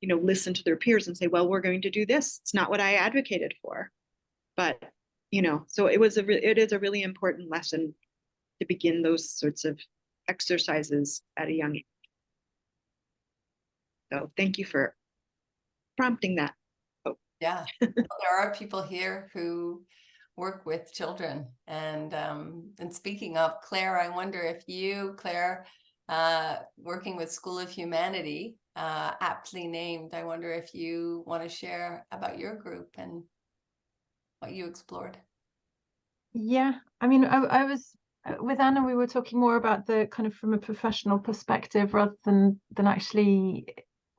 listen to their peers and say, well, we're going to do this. It's not what I advocated for. But, so it is a really important lesson to begin those sorts of exercises at a young age. So thank you for prompting that. Oh. Yeah, there are people here who work with children, and speaking of Claire, I wonder if you, Claire, working with School of Humanity, aptly named, I wonder if you want to share about your group and what you explored. Yeah, I mean, I was with Anna, we were talking more about the kind of from a professional perspective rather than actually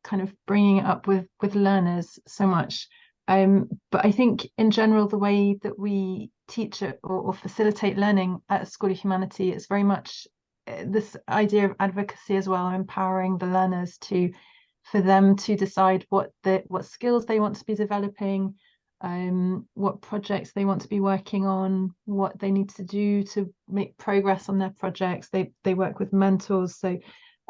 kind of bringing it up with learners so much. But I think in general, the way that we teach it or facilitate learning at School of Humanity is very much this idea of advocacy as well, empowering the learners for them to decide what skills they want to be developing, what projects they want to be working on, what they need to do to make progress on their projects. They work with mentors, so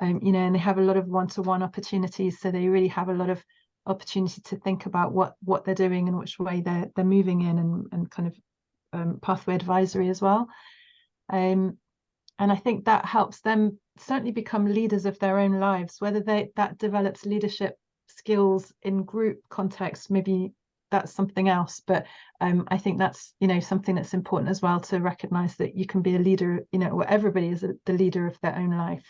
you know, and they have a lot of one-to-one opportunities, so they really have a lot of opportunity to think about what they're doing and which way they're moving in, and kind of pathway advisory as well. And I think that helps them certainly become leaders of their own lives, whether that develops leadership skills in group context, maybe that's something else. But I think that's, you know, something that's important as well, to recognize that you can be a leader, you know, or everybody is the leader of their own life.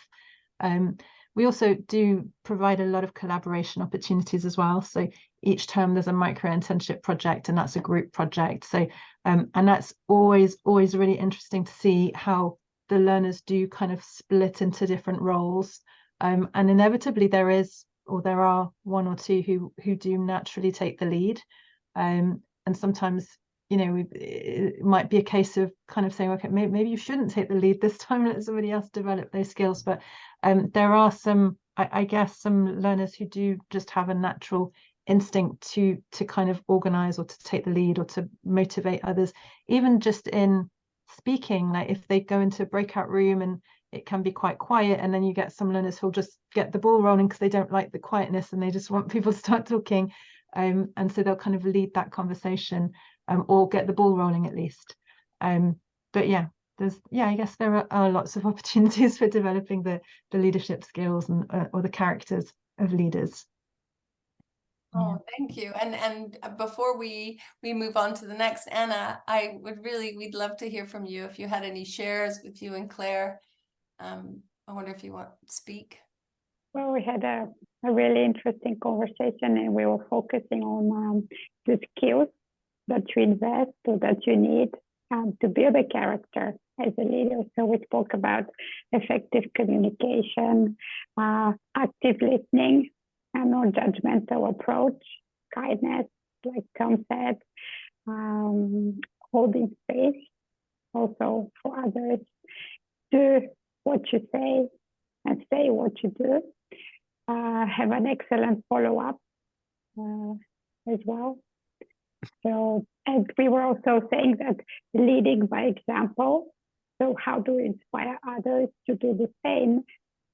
We also do provide a lot of collaboration opportunities as well. So each term there's a micro internship project, and that's a group project. So and that's always really interesting to see how the learners do kind of split into different roles. And inevitably there are one or two who do naturally take the lead. And sometimes, you know, it might be a case of kind of saying, okay, maybe you shouldn't take the lead this time, let somebody else develop those skills. But there are some, I guess, some learners who do just have a natural instinct to kind of organize or to take the lead or to motivate others, even just in speaking. Like if they go into a breakout room and it can be quite quiet, and then you get some learners who'll just get the ball rolling because they don't like the quietness and they just want people to start talking, and so they'll kind of lead that conversation, or get the ball rolling at least. But yeah, I guess there are lots of opportunities for developing the leadership skills and or the characters of leaders. Oh, thank you. And before we move on to the next, Anna, we'd love to hear from you if you had any shares with you and Claire. I wonder if you want to speak. Well, we had a really interesting conversation, and we were focusing on the skills that you invest or that you need to build a character as a leader. So we spoke about effective communication, active listening, and non-judgmental approach, kindness, like Tom said, holding space also for others, do what you say and say what you do, have an excellent follow-up as well. So, and we were also saying that leading by example, so how do we inspire others to do the same?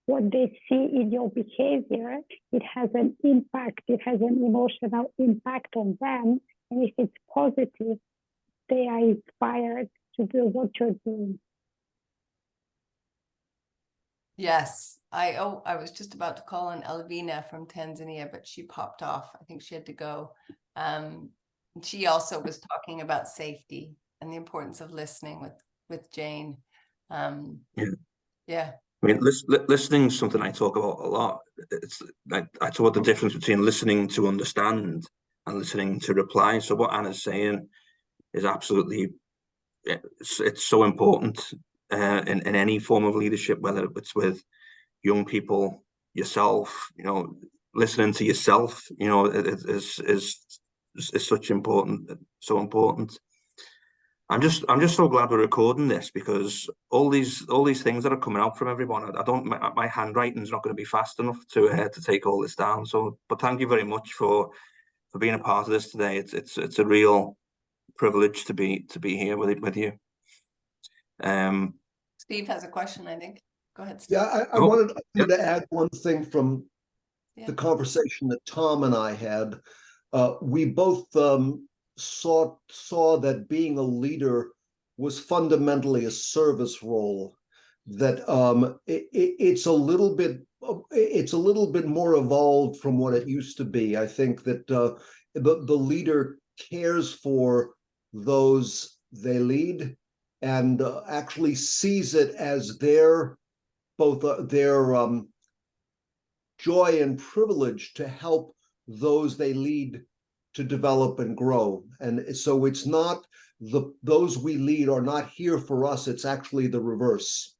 What they see in your behavior, it has an impact, it has an emotional impact on them. And if it's positive, they are inspired to do what you're doing. Yes, I was just about to call on Elvina from Tanzania, but she popped off. I think she had to go. She also was talking about safety and the importance of listening with Jane. Yeah. I mean, listening is something I talk about a lot. It's I talk about the difference between listening to understand and listening to reply. So what Anna's saying is absolutely, it's so important in any form of leadership, whether it's with young people, yourself, you know, listening to yourself, you know, is such important, so important. I'm just so glad we're recording this, because all these things that are coming out from everyone, my handwriting's not going to be fast enough to take all this down. So, but thank you very much for being a part of this today. It's a real privilege to be here with you. Steve has a question, I think. Go ahead, Steve. Yeah, I wanted to add one thing from the conversation that Tom and I had. We both saw that being a leader was fundamentally a service role. That it's a little bit more evolved from what it used to be. I think that the leader cares for those they lead, and actually sees it as their joy and privilege to help those they lead to develop and grow. And so it's not those we lead are not here for us, it's actually the reverse.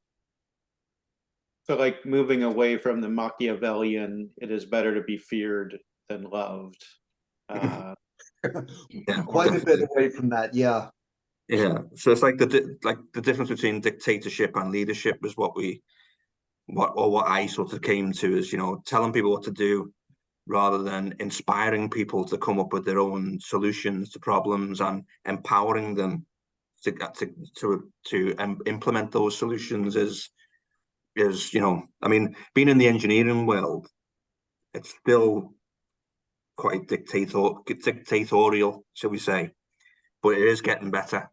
So like moving away from the Machiavellian, it is better to be feared than loved. Yeah, Quite a bit away from that, yeah. yeah. So it's like the difference between dictatorship and leadership is what I sort of came to is, you know, telling people what to do rather than inspiring people to come up with their own solutions to problems and empowering them to implement those solutions is, you know, I mean, being in the engineering world, it's still quite dictatorial, shall we say, but it is getting better,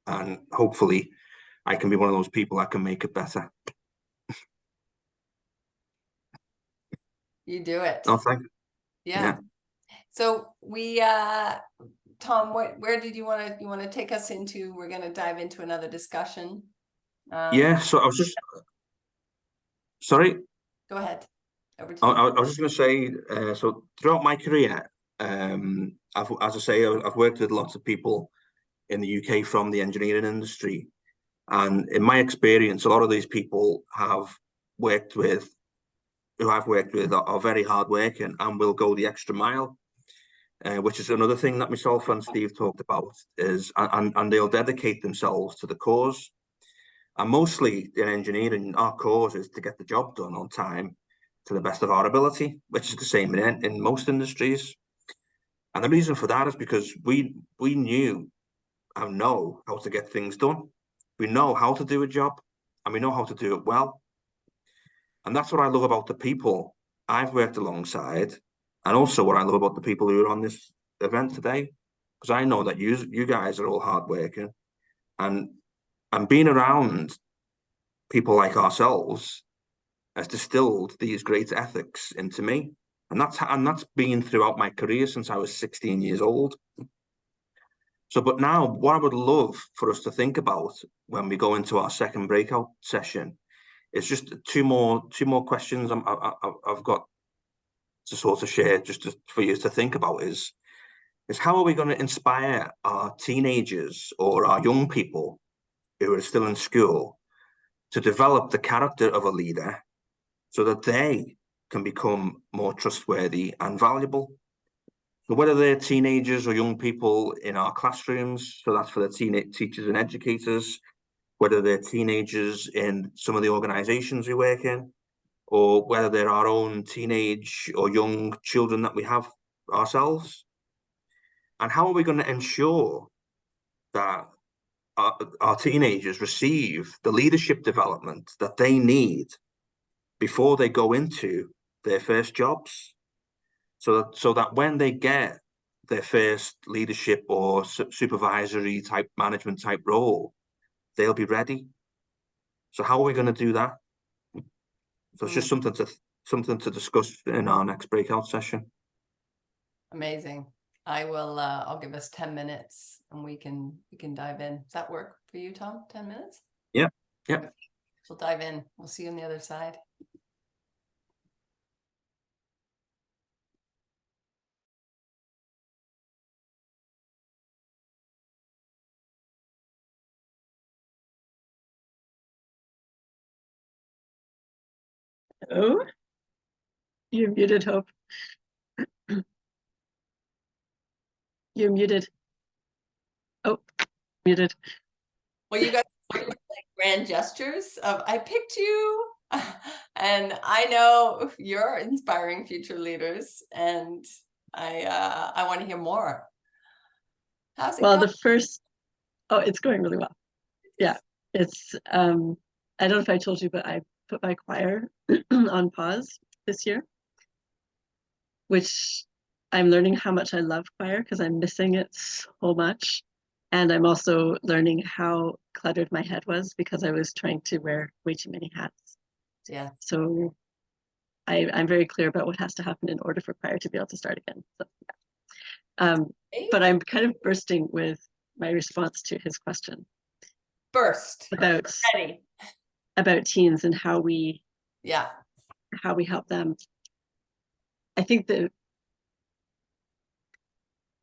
and hopefully I can be one of those people that can make it better. You do it. Oh, thank you. Yeah. So we Tom, where did you want to take us into? We're going to dive into another discussion. Yeah, so I was just sorry. Go ahead. Over to you. I was just going to say, so throughout my career, as I say, I've worked with lots of people in the UK from the engineering industry, and in my experience, a lot of these people who I've worked with are very hardworking and will go the extra mile, which is another thing that myself and Steve talked about, and they'll dedicate themselves to the cause. And mostly in engineering, our cause is to get the job done on time to the best of our ability, which is the same in most industries. And the reason for that is because we knew and know how to get things done. We know how to do a job, and we know how to do it well. And that's what I love about the people I've worked alongside, and also what I love about the people who are on this event today, because I know that you guys are all hardworking, and being around people like ourselves has distilled these great ethics into me, and that's been throughout my career since I was 16 years old. So, but now what I would love for us to think about when we go into our second breakout session is just two more questions I've got to sort of share for you to think about is how are we going to inspire our teenagers or our young people who are still in school to develop the character of a leader so that they can become more trustworthy and valuable. So whether they're teenagers or young people in our classrooms, so that's for the teachers and educators, whether they're teenagers in some of the organizations we work in, or whether they're our own teenage or young children that we have ourselves. And how are we going to ensure that our teenagers receive the leadership development that they need before they go into their first jobs, so that when they get their first leadership or supervisory type management type role, they'll be ready. So how are we going to do that? So it's just something to discuss in our next breakout session. Amazing. I will I'll give us 10 minutes and we can dive in. Does that work for you, Tom? 10 minutes? Yeah. We'll dive in. We'll see you on the other side. Oh, you're muted, Hope. You're muted. Oh, muted. Well, you guys like grand gestures of I picked you, and I know you're inspiring future leaders, and I want to hear more. How's it Well, going? it's going really well. Yeah, it's I don't know if I told you, but I put my choir on pause this year, which I'm learning how much I love choir because I'm missing it so much. And I'm also learning how cluttered my head was because I was trying to wear way too many hats. Yeah. So I'm very clear about what has to happen in order for choir to be able to start again. So, yeah. But I'm kind of bursting with my response to his question. Burst. About teens and how we help them. I think that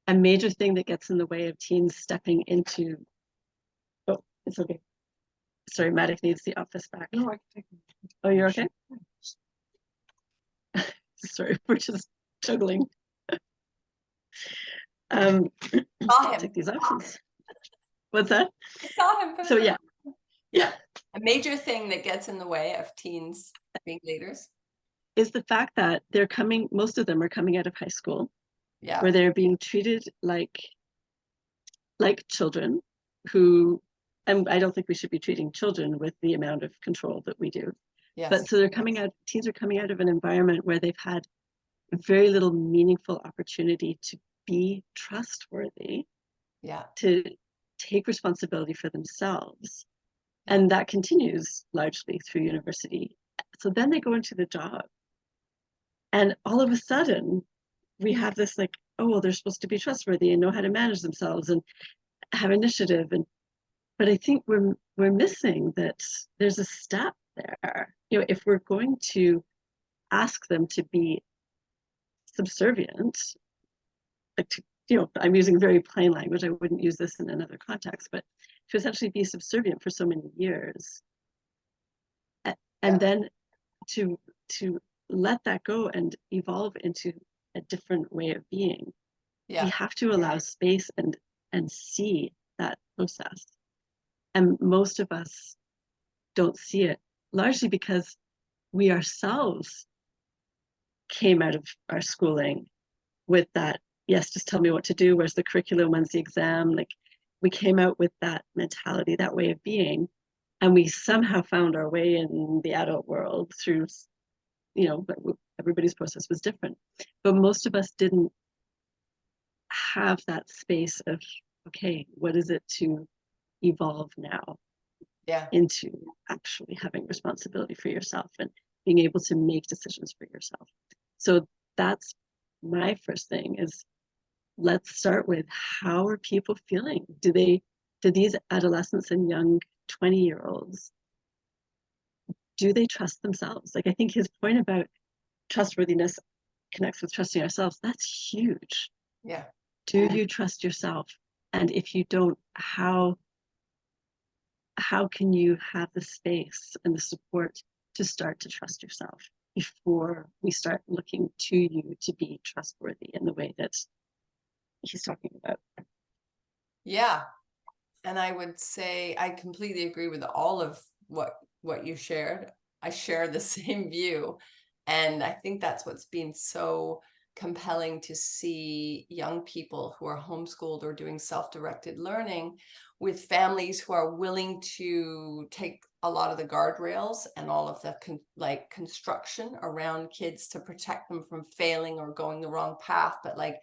a major thing that gets in the way of teens stepping into, oh, it's okay. Sorry, Matic needs the office back. No, I can take it. Oh, you're okay? Sorry, we're just juggling. Saw I'll him. take these options. What's that? I saw him. So yeah, Yeah. A major thing that gets in the way of teens being leaders. is the fact that most of them are coming out of high school, Yeah. where they're being treated like children who, and I don't think we should be treating children with the amount of control that we do. Yes. But so teens are coming out of an environment where they've had very little meaningful opportunity to be trustworthy, Yeah. to take responsibility for themselves. Yeah. And that continues largely through university. So then they go into the job. And all of a sudden, we have this like, oh, well, they're supposed to be trustworthy and know how to manage themselves and have initiative. But I think we're missing that there's a step there. You know, if we're going to ask them to be subservient, like I'm using very plain language, I wouldn't use this in another context, but to essentially be subservient for so many years, and then to let that go and evolve into a different way of being. Yeah. We have to allow space and see that process. And most of us don't see it, largely because we ourselves came out of our schooling with that, yes, just tell me what to do, where's the curriculum, when's the exam? Like, we came out with that mentality, that way of being, and we somehow found our way in the adult world through, everybody's process was different. But most of us didn't have that space of, okay, what is it to evolve now into actually having responsibility for yourself and being able to make decisions for yourself. So that's my first thing, is let's start with, how are people feeling? Do these adolescents and young 20-year-olds, do they trust themselves? Like, I think his point about trustworthiness connects with trusting ourselves. That's huge. Yeah. Do you trust yourself? And if you don't, how can you have the space and the support to start to trust yourself before we start looking to you to be trustworthy in the way that he's talking about? Yeah. And I would say I completely agree with all of what you shared. I share the same view. And I think that's what's been so compelling to see young people who are homeschooled or doing self-directed learning with families who are willing to take a lot of the guardrails and all of the construction around kids to protect them from failing or going the wrong path, but like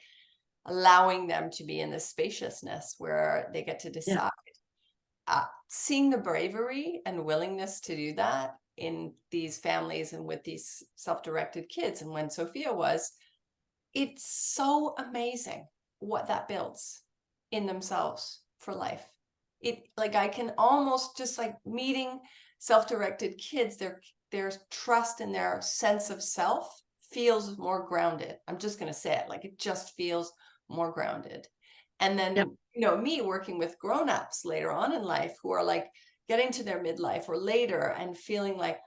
allowing them to be in this spaciousness where they get to decide. Seeing the bravery and willingness to do that in these families and with these self-directed kids, and when Sophia was, it's so amazing what that builds in themselves for life. I can almost just like meeting self-directed kids, their trust and their sense of self feels more grounded. I'm just going to say it, like, it just feels more grounded. And then, me working with grownups later on in life who are like getting to their midlife or later and feeling like,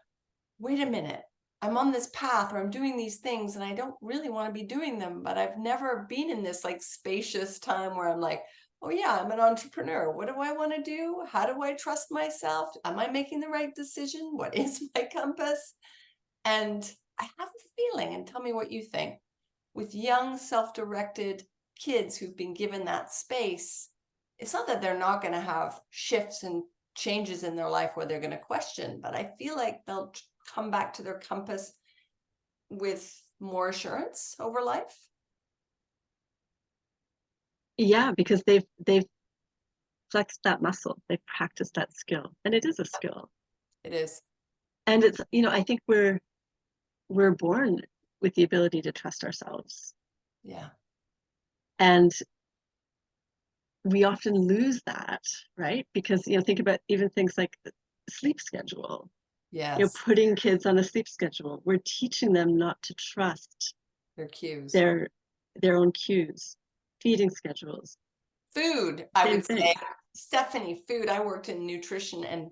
wait a minute, I'm on this path or I'm doing these things and I don't really want to be doing them, but I've never been in this like spacious time where I'm like, oh yeah, I'm an entrepreneur. What do I want to do? How do I trust myself? Am I making the right decision? What is my compass? And I have a feeling, and tell me what you think, with young self-directed kids who've been given that space, it's not that they're not going to have shifts and changes in their life where they're going to question, but I feel like they'll come back to their compass with more assurance over life. Yeah, because they've flexed that muscle, they've practiced that skill, and it is a skill. It is. And it's, I think we're born with the ability to trust ourselves. Yeah. And we often lose that, right? Because, think about even things like the sleep schedule. Yes. Putting kids on a sleep schedule, we're teaching them not to trust their cues, their own cues. Feeding schedules. Food, I would say, Stephanie, food. I worked in nutrition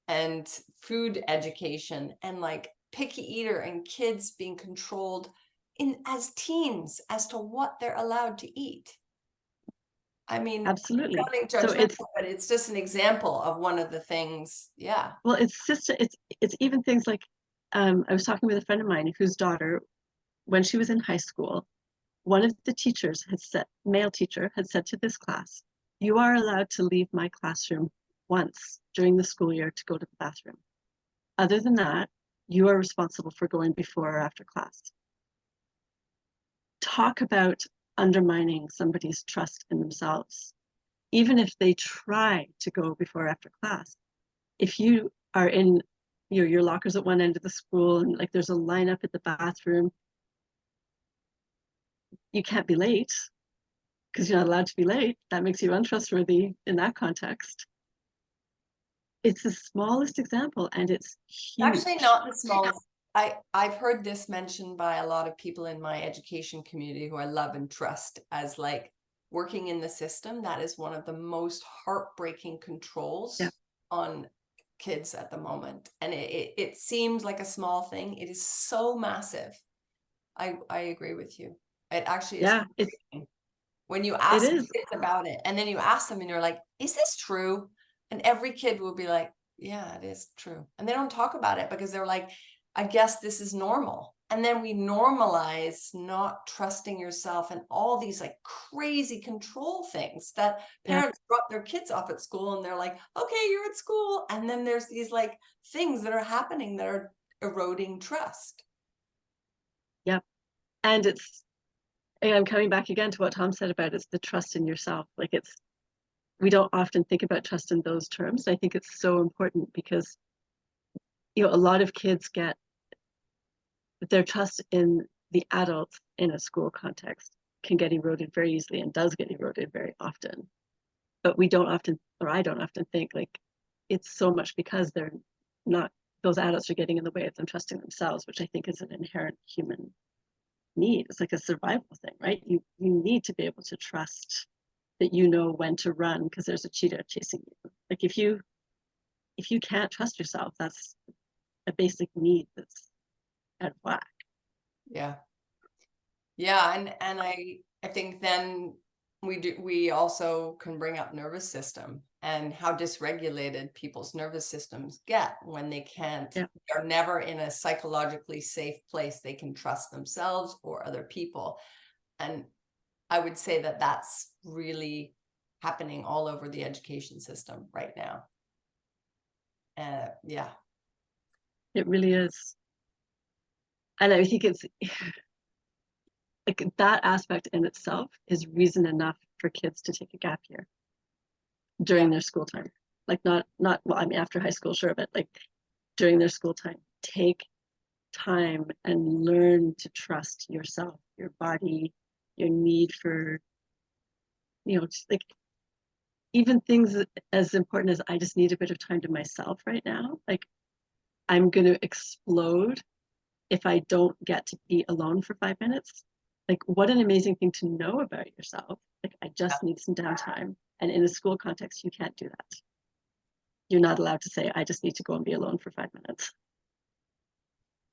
and food education, and like picky eater and kids being controlled as teens as to what they're allowed to eat. I mean, Absolutely. sounding So judgmental, but it's just an example of one of the things. Yeah. well, it's even things like, I was talking with a friend of mine whose daughter, when she was in high school, one of the teachers had said, male teacher had said to this class, "You are allowed to leave my classroom once during the school year to go to the bathroom. Other than that, you are responsible for going before or after class." Talk about undermining somebody's trust in themselves. Even if they try to go before or after class, if you are in your lockers at one end of the school and like there's a lineup at the bathroom, you can't be late because you're not allowed to be late. That makes you untrustworthy in that context. It's the smallest example, and it's huge. Actually not the smallest. I've heard this mentioned by a lot of people in my education community who I love and trust as like working in the system. That is one of the most heartbreaking controls on kids at the moment. And it seems like a small thing. It is so massive. I agree with you. It actually is. Yeah, When you ask is. kids about it, and then you ask them and you're like, is this true? And every kid will be like, yeah, it is true. And they don't talk about it because they're like, I guess this is normal. And then we normalize not trusting yourself and all these like crazy control things that parents drop their kids off at school and they're like, okay, you're at school. And then there's these like things that are happening that are eroding trust. Yep. And I'm coming back again to what Tom said about it's the trust in yourself. Like we don't often think about trust in those terms. I think it's so important because, a lot of kids get their trust in the adults in a school context can get eroded very easily and does get eroded very often. But I don't often think like it's so much because they're not, those adults are getting in the way of them trusting themselves, which I think is an inherent human need. It's like a survival thing, right? You need to be able to trust that you know when to run because there's a cheetah chasing you. Like if you can't trust yourself, that's a basic need that's out of whack. Yeah. And I think then we also can bring up nervous system and how dysregulated people's nervous systems get when they can't, they're never in a psychologically safe place they can trust themselves or other people. And I would say that that's really happening all over the education system right now. Yeah. It really is. And I think it's like that aspect in itself is reason enough for kids to take a gap year during their school time. Like not well, I mean after high school, sure, but like during their school time, take time and learn to trust yourself, your body, your need for, just like even things as important as I just need a bit of time to myself right now. Like I'm going to explode if I don't get to be alone for 5 minutes. Like what an amazing thing to know about yourself. Like I just need some downtime. And in a school context, you can't do that. You're not allowed to say, I just need to go and be alone for 5 minutes.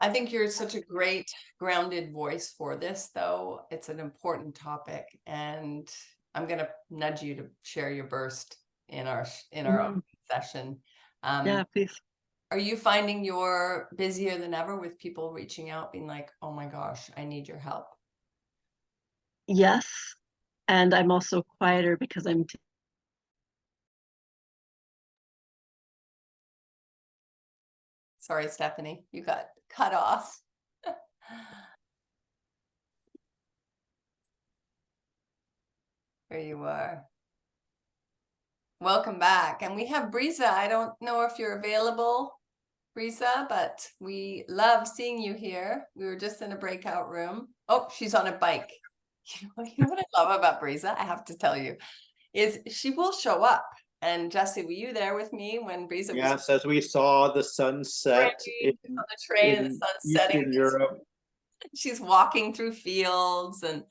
I think you're such a great grounded voice for this, though. It's an important topic, and I'm going to nudge you to share your burst in our own session. Yeah, please. Are you finding you're busier than ever with people reaching out, being like, oh my gosh, I need your help? Yes. And I'm also quieter because I'm Sorry, Stephanie, you got cut off. There you are. Welcome back. And we have Brisa. I don't know if you're available, Brisa, but we love seeing you here. We were just in a breakout room. Oh, she's on a bike. You know what I love about Brisa, I have to tell you, is she will show up. And Jesse, were you there with me when Brisa was? Yes, as we saw the sunset on the train and the sun setting. Eastern Europe. She's walking through fields and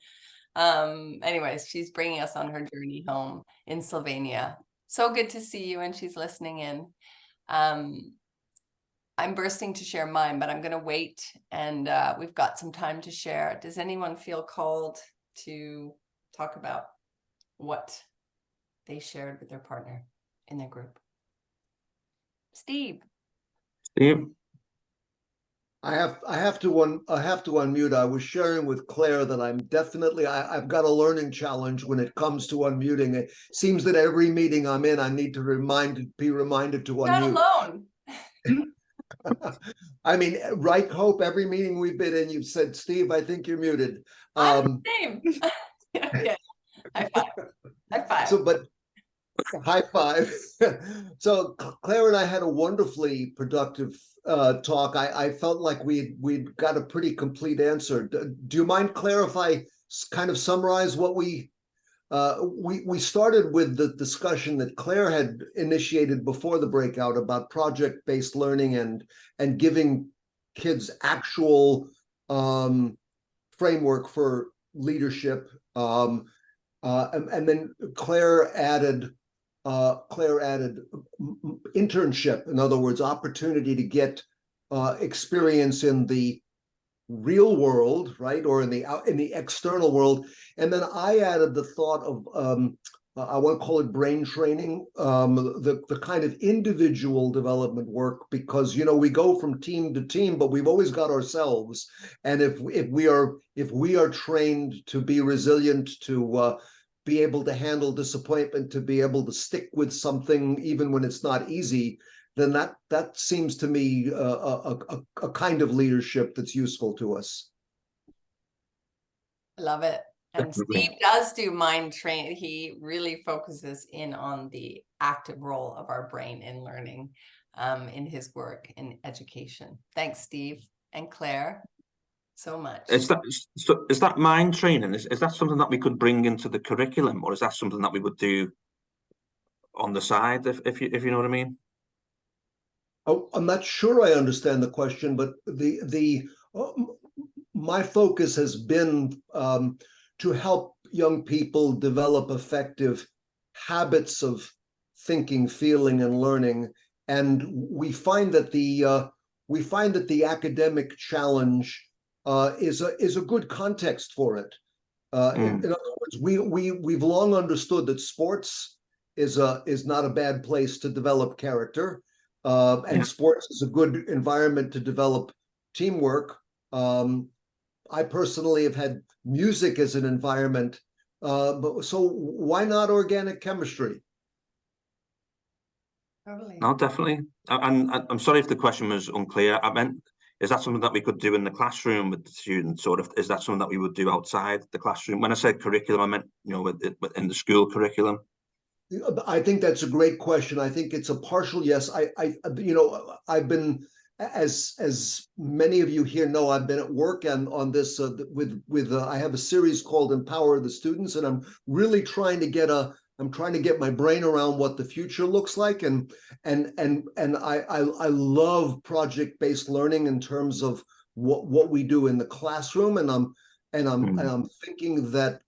anyways, she's bringing us on her journey home in Slovenia. So good to see you, and she's listening in. I'm bursting to share mine, but I'm going to wait, and we've got some time to share. Does anyone feel called to talk about what they shared with their partner in their group. Steve. Steve? I have to unmute. I was sharing with Claire that I've got a learning challenge when it comes to unmuting. It seems that every meeting I'm in, I need to be reminded to unmute. Not alone. I mean, right, Hope? Every meeting we've been in, you've said, Steve, I think you're muted. I'm the same. Okay. High five. High five. So, but high five. So Claire and I had a wonderfully productive talk. I felt like we'd got a pretty complete answer. Do you mind, Claire, if I kind of summarize what we started with the discussion that Claire had initiated before the breakout about project-based learning and giving kids actual framework for leadership. And then Claire added internship, in other words, opportunity to get experience in the real world, right, or in the external world. And then I added the thought of I want to call it brain training, the kind of individual development work, because we go from team to team, but we've always got ourselves. And if we are trained to be resilient, to be able to handle disappointment, to be able to stick with something even when it's not easy, then that seems to me a kind of leadership that's useful to us. I love it. And Definitely. Steve does do mind training. He really focuses in on the active role of our brain in learning in his work in education. Thanks, Steve and Claire, so much. Is that mind training? Is that something that we could bring into the curriculum, or is that something that we would do on the side, if you know what I mean? Oh, I'm not sure I understand the question, but my focus has been to help young people develop effective habits of thinking, feeling, and learning. And we find that the academic challenge is a good context for it. In other words, we've long understood that sports is not a bad place to develop character. And sports is a good environment to develop teamwork. I personally have had music as an environment, so why not organic chemistry? Totally. No, definitely. And I'm sorry if the question was unclear. I meant, is that something that we could do in the classroom with the students, or is that something that we would do outside the classroom? When I said curriculum, I meant within the school curriculum. I think that's a great question. I think it's a partial yes. I've been, as many of you here know, I've been at work on this with I have a series called Empower the Students, and I'm really trying to get my brain around what the future looks like, and I love project-based learning in terms of what we do in the classroom, and I'm thinking that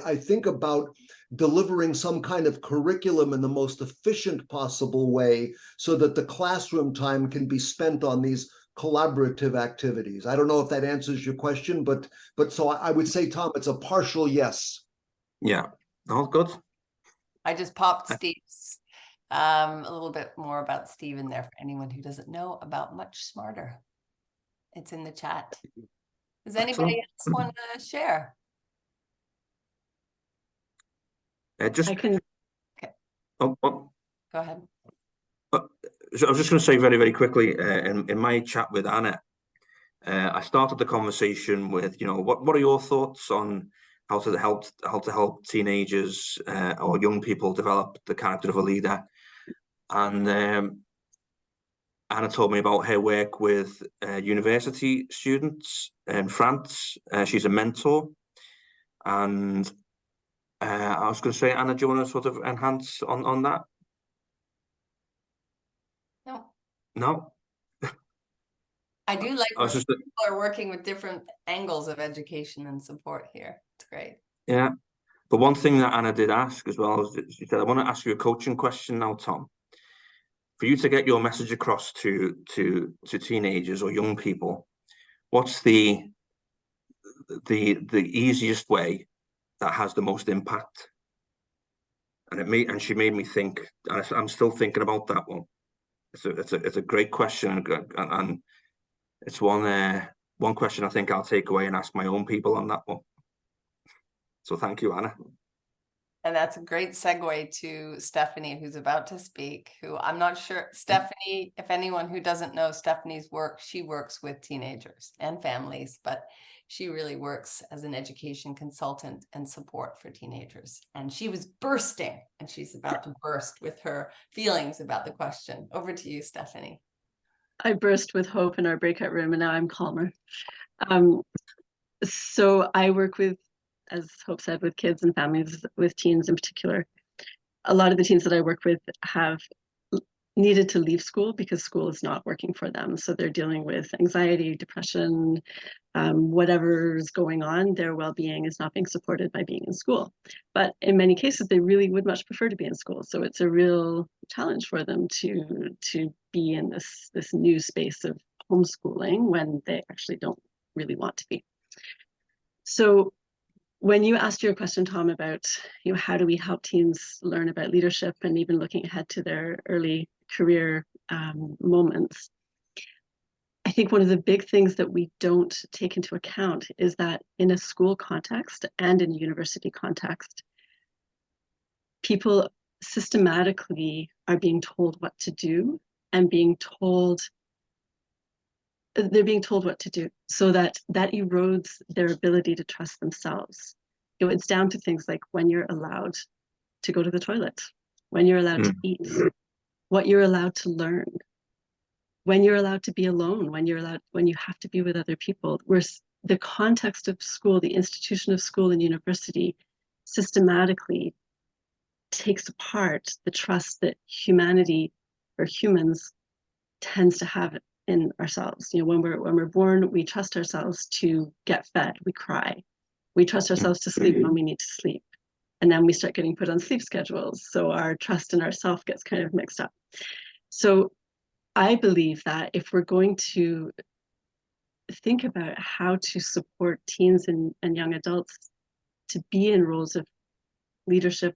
I think about delivering some kind of curriculum in the most efficient possible way so that the classroom time can be spent on these collaborative activities. I don't know if that answers your question, but so I would say, Tom, it's a partial yes. Yeah, all good. I just popped Steve's a little bit more about Steve in there for anyone who doesn't know about Much Smarter. It's in the chat. Does anybody else want to share? I can. Okay. Go ahead. So I was just going to say very, very quickly, in my chat with Anna, I started the conversation with, what are your thoughts on how to help teenagers or young people develop the character of a leader? And Anna told me about her work with university students in France. She's a mentor. And I was going to say, Anna, do you want to sort of enhance on that? No. No? I do like when just, people are working with different angles of education and support here. It's great. Yeah. But one thing that Anna did ask as well is, she said, I want to ask you a coaching question now, Tom. For you to get your message across to teenagers or young people, what's the easiest way that has the most impact? And she made me think, and I'm still thinking about that one. It's a great question, and it's one question I think I'll take away and ask my own people on that one. So thank you, Anna. And that's a great segue to Stephanie, who's about to speak, who I'm not sure, Stephanie, if anyone who doesn't know Stephanie's work, she works with teenagers and families, but she really works as an education consultant and support for teenagers. And she was bursting, and she's about to burst with her feelings about the question. Over to you, Stephanie. I burst with hope in our breakout room, and now I'm calmer. So I work with, as Hope said, with kids and families, with teens in particular. A lot of the teens that I work with have needed to leave school because school is not working for them. So they're dealing with anxiety, depression, whatever's going on, their well-being is not being supported by being in school. But in many cases, they really would much prefer to be in school. So it's a real challenge for them to be in this new space of homeschooling when they actually don't really want to be. So when you asked your question, Tom, about how do we help teens learn about leadership and even looking ahead to their early career moments, I think one of the big things that we don't take into account is that in a school context and in a university context, people systematically are being told what to do and they're being told what to do, so that erodes their ability to trust themselves. It's down to things like when you're allowed to go to the toilet, when you're allowed to eat, what you're allowed to learn, when you're allowed to be alone, when you have to be with other people. Where the context of school, the institution of school and university, systematically takes apart the trust that humanity or humans tends to have in ourselves. When we're born, we trust ourselves to get fed, we cry. We trust ourselves to sleep when we need to sleep. And then we start getting put on sleep schedules. So our trust in ourself gets kind of mixed up. So I believe that if we're going to think about how to support teens and young adults to be in roles of leadership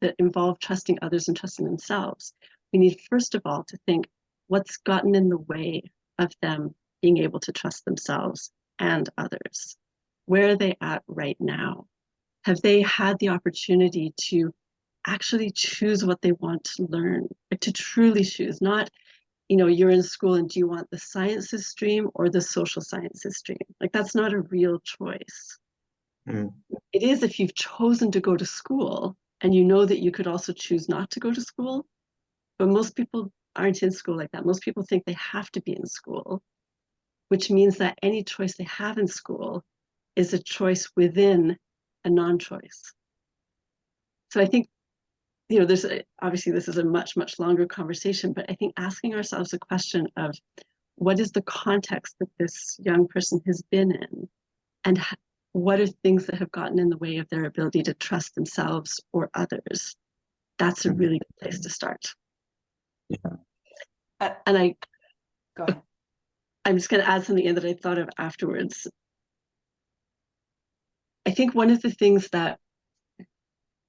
that involve trusting others and trusting themselves, we need first of all to think, what's gotten in the way of them being able to trust themselves and others? Where are they at right now? Have they had the opportunity to actually choose what they want to learn, to truly choose? Not, you're in school and do you want the sciences stream or the social sciences stream? Like, that's not a real choice. It is if you've chosen to go to school and you know that you could also choose not to go to school. But most people aren't in school like that. Most people think they have to be in school, which means that any choice they have in school is a choice within a non-choice. So I think, there's obviously this is a much, much longer conversation, but I think asking ourselves a question of what is the context that this young person has been in, and what are things that have gotten in the way of their ability to trust themselves or others? That's a really good place to start. Yeah. And Go ahead. I'm just going to add something in that I thought of afterwards. I think one of the things that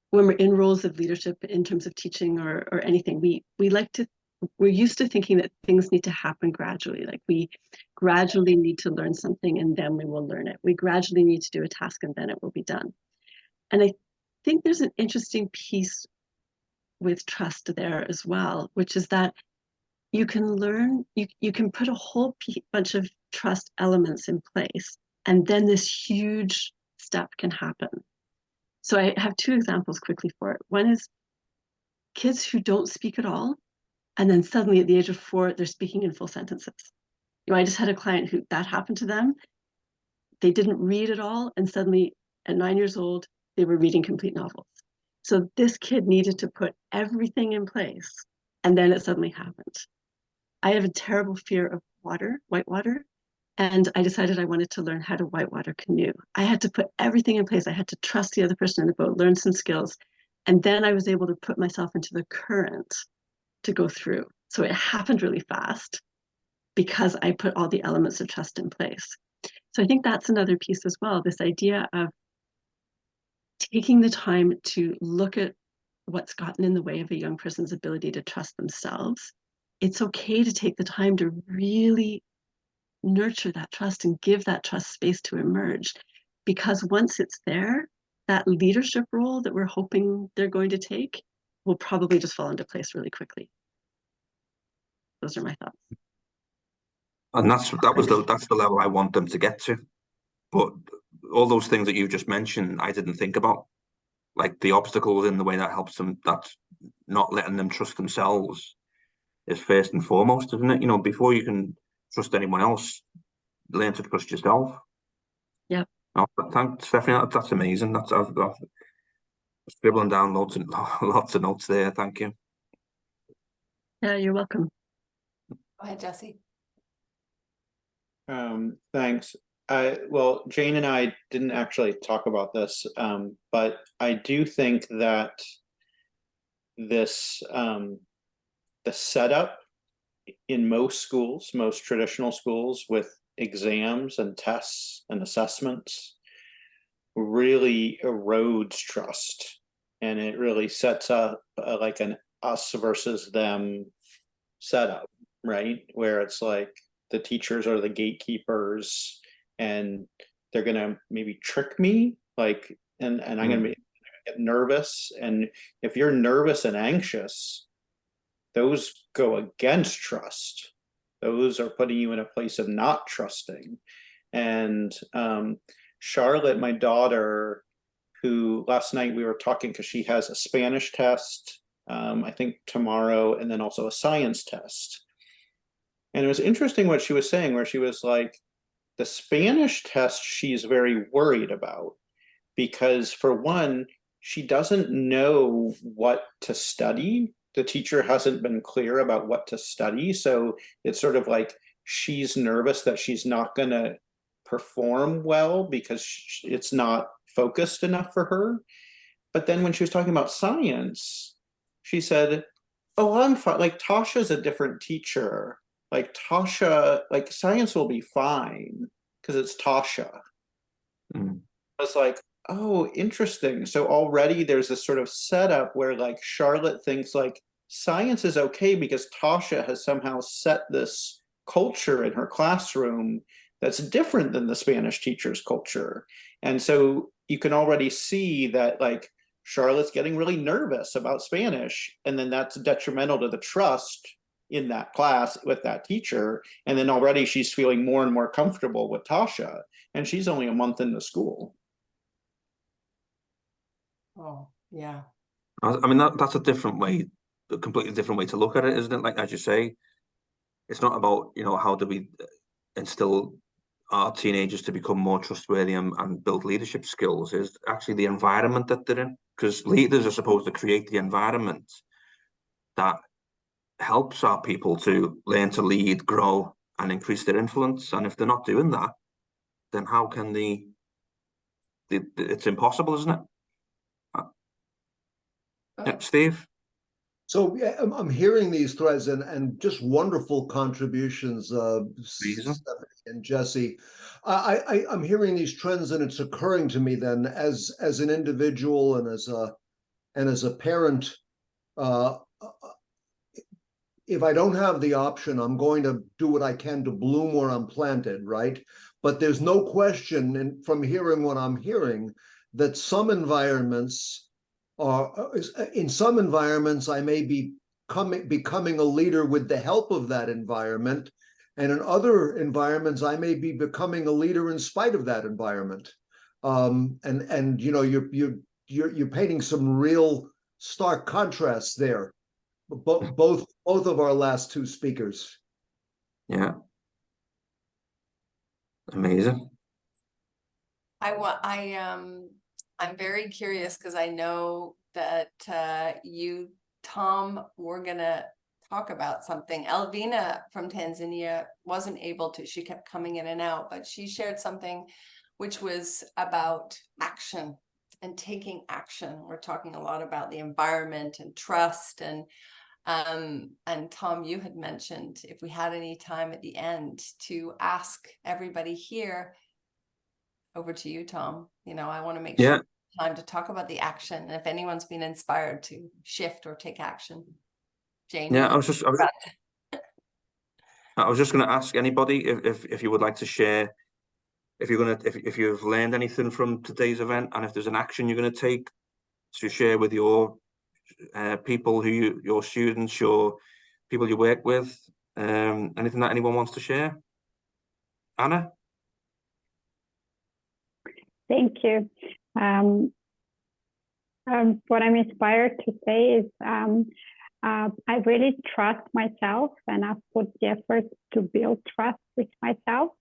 when we're in roles of leadership in terms of teaching or anything, we're used to thinking that things need to happen gradually. Like, we gradually need to learn something and then we will learn it. We gradually need to do a task and then it will be done. And I think there's an interesting piece with trust there as well, which is that you can learn, you can put a whole bunch of trust elements in place, and then this huge step can happen. So I have two examples quickly for it. One is kids who don't speak at all, and then suddenly at the age of 4, they're speaking in full sentences. I just had a client who that happened to them. They didn't read at all, and suddenly at 9 years old, they were reading complete novels. So this kid needed to put everything in place, and then it suddenly happened. I have a terrible fear of white water, and I decided I wanted to learn how to whitewater canoe. I had to put everything in place. I had to trust the other person in the boat, learn some skills, and then I was able to put myself into the current to go through. So it happened really fast because I put all the elements of trust in place. So I think that's another piece as well, this idea of taking the time to look at what's gotten in the way of a young person's ability to trust themselves, it's okay to take the time to really nurture that trust and give that trust space to emerge. Because once it's there, that leadership role that we're hoping they're going to take will probably just fall into place really quickly. Those are my thoughts. And that's the level I want them to get to. But all those things that you just mentioned, I didn't think about. Like the obstacles in the way that helps them, that's not letting them trust themselves is first and foremost, isn't it? You know, before you can trust anyone else, learn to trust yourself. Yeah. Oh, thanks, Stephanie. That's amazing. I've scribbling down lots of notes there. Thank you. Yeah, you're welcome. Go ahead, Jesse. Thanks. Well, Jane and I didn't actually talk about this, but I do think that this the setup in most schools, most traditional schools with exams and tests and assessments really erodes trust, and it really sets up like an us versus them setup, right? Where it's like the teachers are the gatekeepers and they're gonna maybe trick me, like, and I'm gonna get nervous. And if you're nervous and anxious, those go against trust. Those are putting you in a place of not trusting. And Charlotte, my daughter, who last night we were talking because she has a Spanish test, I think tomorrow, and then also a science test. And it was interesting what she was saying, where she was like, the Spanish test she's very worried about because, for one, she doesn't know what to study. The teacher hasn't been clear about what to study. So it's sort of like she's nervous that she's not going to perform well because it's not focused enough for her. But then when she was talking about science, she said, oh, I'm fine. Like, Tasha's a different teacher. Like, Tasha, like, science will be fine because it's Tasha. I was like, oh, interesting. So already there's this sort of setup where, like, Charlotte thinks like science is okay because Tasha has somehow set this culture in her classroom that's different than the Spanish teacher's culture. And so you can already see that, like, Charlotte's getting really nervous about Spanish, and then that's detrimental to the trust in that class with that teacher. And then already she's feeling more and more comfortable with Tasha, and she's only a month into school. Oh, yeah. I mean, that's a different way, a completely different way to look at it, isn't it? Like, as you say, it's not about, you know, how do we instill our teenagers to become more trustworthy and build leadership skills, is actually the environment that they're in. Because leaders are supposed to create the environment that helps our people to learn to lead, grow, and increase their influence. And if they're not doing that, then how can it's impossible, isn't it? Yeah, Steve? So yeah, I'm hearing these threads and just wonderful contributions, Stephanie and Jesse. I'm hearing these trends, and it's occurring to me then, as an individual and as a parent, if I don't have the option, I'm going to do what I can to bloom where I'm planted, right? But there's no question, and from hearing what I'm hearing, that some environments in some environments, I may be becoming a leader with the help of that environment. And in other environments, I may be becoming a leader in spite of that environment. And you know, you're painting some real stark contrasts there. Both of our last two speakers. Yeah. Amazing. I'm very curious because I know that you, Tom, were gonna talk about something. Elvina from Tanzania wasn't able to, she kept coming in and out, but she shared something which was about action and taking action. We're talking a lot about the environment and trust, and Tom, you had mentioned if we had any time at the end to ask everybody here. Over to you, Tom. You know, I want to make sure time to talk about the action. And if anyone's been inspired to shift or take action. Jane. Yeah, I was just going to ask anybody if you would like to share, if you've learned anything from today's event, and if there's an action you're going to take to share with your people, your students, your people you work with. Anything that anyone wants to share? Anna? Thank you. What I'm inspired to say is I really trust myself, and I've put the effort to build trust with myself.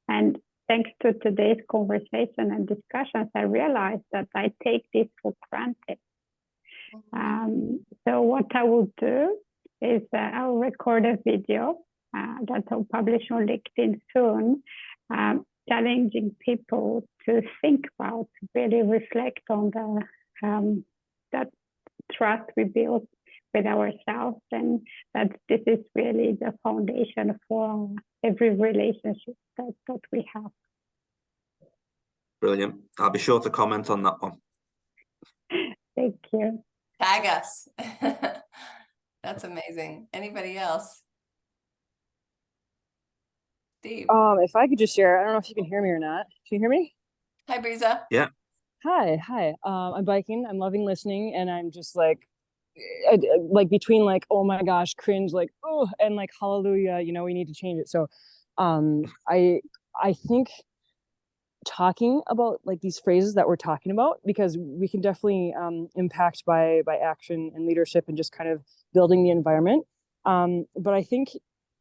And thanks to today's conversation and discussions, I realized that I take this for granted. So what I will do is I'll record a video that I'll publish on LinkedIn soon, challenging people to think about, really reflect on that trust we build with ourselves, and that this is really the foundation for every relationship that we have. Brilliant. I'll be sure to comment on that one. Thank you. Tag us. That's amazing. Anybody else? Steve. If I could just share, I don't know if you can hear me or not. Can you hear me? Hi, Breeza. Yeah. Hi. I'm biking. I'm loving listening, and I'm just like between like, oh my gosh, cringe, like, oh, and like, hallelujah, you know, we need to change it. So, I think talking about like these phrases that we're talking about, because we can definitely impact by action and leadership and just kind of building the environment. But I think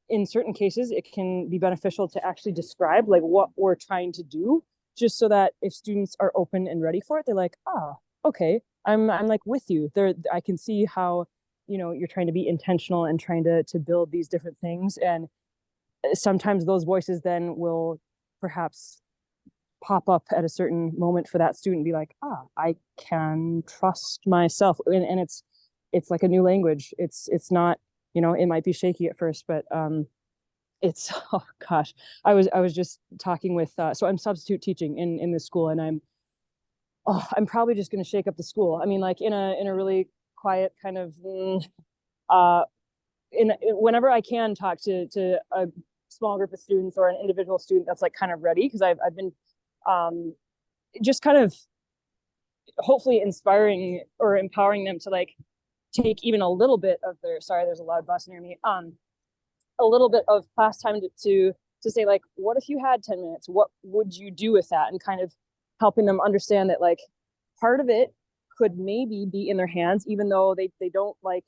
in certain cases, it can be beneficial to actually describe like what we're trying to do, just so that if students are open and ready for it, they're like, ah, okay, I'm like with you there. I can see how, you know, you're trying to be intentional and trying to build these different things. And sometimes those voices then will perhaps pop up at a certain moment for that student, be like, ah, I can trust myself. And it's like a new language. It's not, you know, it might be shaky at first, but it's, oh gosh, I was just talking with so I'm substitute teaching in this school, and I'm probably just going to shake up the school. I mean, like in a really quiet kind of whenever I can talk to a small group of students or an individual student that's like kind of ready, because I've been just kind of hopefully inspiring or empowering them to like take even a little bit of their, sorry, there's a loud bus near me, a little bit of class time to say like, what if you had 10 minutes? What would you do with that? And kind of helping them understand that like part of it could maybe be in their hands, even though they don't like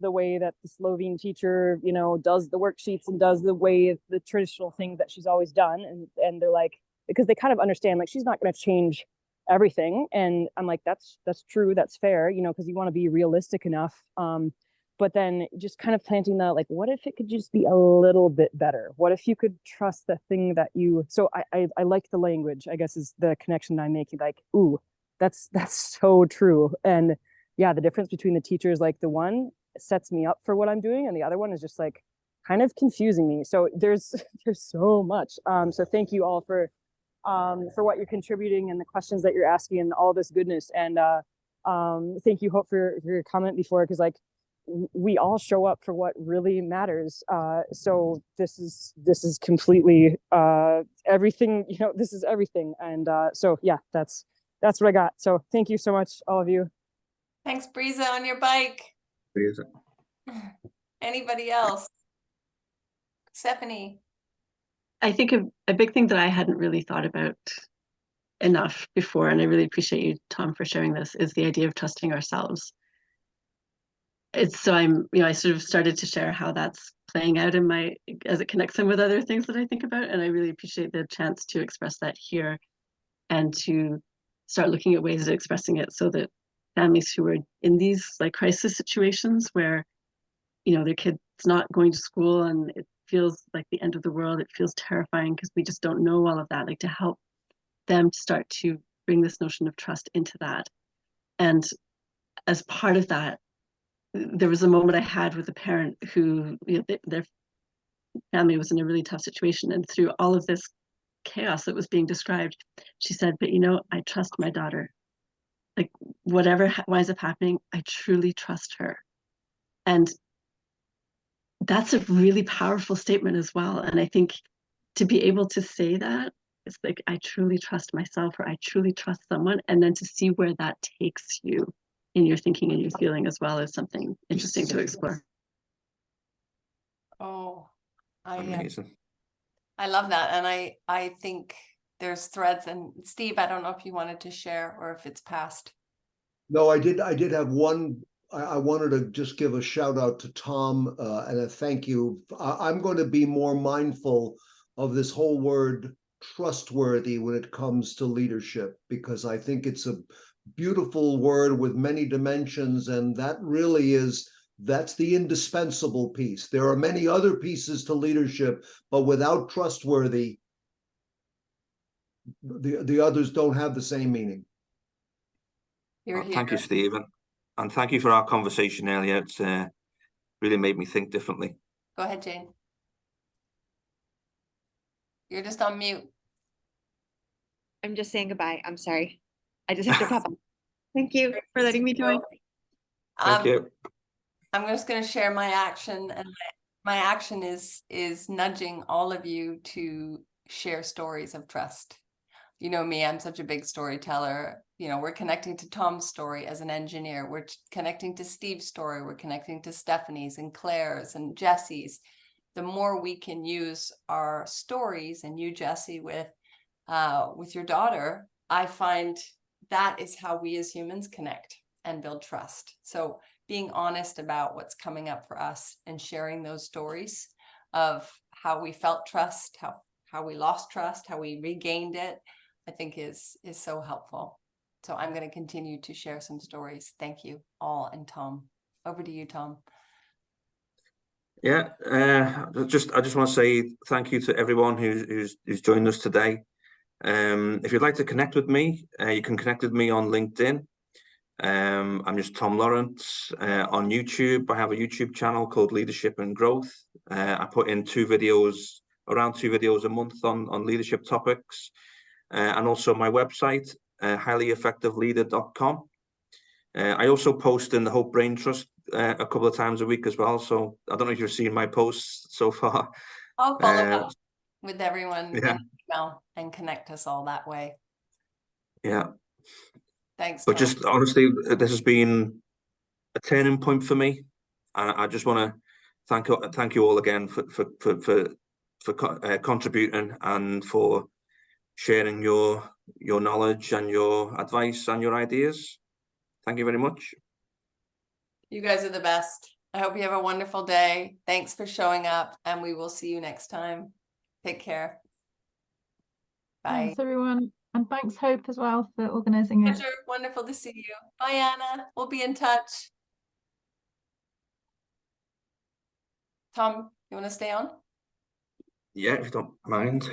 the way that the Slovene teacher, you know, does the worksheets and does the traditional things that she's always done. And they're like, because they kind of understand like she's not going to change everything. And I'm like, that's true, that's fair, you know, because you want to be realistic enough. But then just kind of planting that, like, what if it could just be a little bit better? What if you could trust the thing that you, so I like the language, I guess, is the connection I'm making, like, ooh, that's so true. And yeah, the difference between the teachers, like the one sets me up for what I'm doing, and the other one is just like kind of confusing me. So there's so much. So thank you all for what you're contributing and the questions that you're asking and all this goodness. And thank you, Hope, for your comment before, because like we all show up for what really matters. So this is completely everything, you know, this is everything. And so yeah, that's what I got. So thank you so much, all of you. Thanks, Breeza, on your bike. Breeza. Anybody else? Stephanie. I think a big thing that I hadn't really thought about enough before, and I really appreciate you, Tom, for sharing this, is the idea of trusting ourselves. It's so I sort of started to share how that's playing out in my, as it connects in with other things that I think about, and I really appreciate the chance to express that here and to start looking at ways of expressing it, so that families who are in these like crisis situations where, you know, their kid's not going to school and it feels like the end of the world, it feels terrifying because we just don't know all of that, like to help them to start to bring this notion of trust into that. And as part of that, there was a moment I had with a parent who, you know, their family was in a really tough situation, and through all of this chaos that was being described, she said, but you know, I trust my daughter. like whatever winds up happening, I truly trust her. And that's a really powerful statement as well. And I think to be able to say that, it's like, I truly trust myself, or I truly trust someone, and then to see where that takes you in your thinking and your feeling as well is something interesting to explore. Oh, Amazing. I love that. And I think there's threads. And Steve, I don't know if you wanted to share or if it's past. No, I did have one. I wanted to just give a shout out to Tom and a thank you. I'm going to be more mindful of this whole word trustworthy when it comes to leadership, because I think it's a beautiful word with many dimensions, and that really that's the indispensable piece. There are many other pieces to leadership, but without trustworthy, the others don't have the same meaning. You're Well, thank you, here. Stephen. And thank you for our conversation earlier. It's really made me think differently. Go ahead, Jane. You're just on mute. I'm just saying goodbye. I'm sorry. I just have to pop up. Thank you for letting me join. Thank you. I'm just going to share my action, and my action is nudging all of you to share stories of trust. You know me, I'm such a big storyteller. You know, we're connecting to Tom's story as an engineer. We're connecting to Steve's story. We're connecting to Stephanie's and Claire's and Jesse's. The more we can use our stories, and you, Jesse, with your daughter, I find that is how we as humans connect and build trust. So being honest about what's coming up for us and sharing those stories of how we felt trust, how we lost trust, how we regained it, I think is so helpful. So I'm going to continue to share some stories. Thank you all. And Tom, over to you, Tom. Yeah, I just want to say thank you to everyone who's joined us today. If you'd like to connect with me, you can connect with me on LinkedIn. I'm just Tom Lawrence. On YouTube, I have a YouTube channel called Leadership and Growth. I put in around two videos a month on leadership topics, and also my website, highlyeffectiveleader.com. I also post in the Hope Braintrust a couple of times a week as well. So I don't know if you've seen my posts so far. I'll follow up with everyone yeah. in email and connect us all that way. Yeah. Thanks, But Tom. just honestly, this has been a turning point for me, and I just want to thank you all again for contributing and for sharing your knowledge and your advice and your ideas. Thank you very much. You guys are the best. I hope you have a wonderful day. Thanks for showing up, and we will see you next time. Take care. Bye. Thanks, everyone. And thanks, Hope, as well, for organizing it. Pleasure. Wonderful to see you. Bye, Anna. We'll be in touch. Tom, you want to stay on? Yeah, if you don't mind.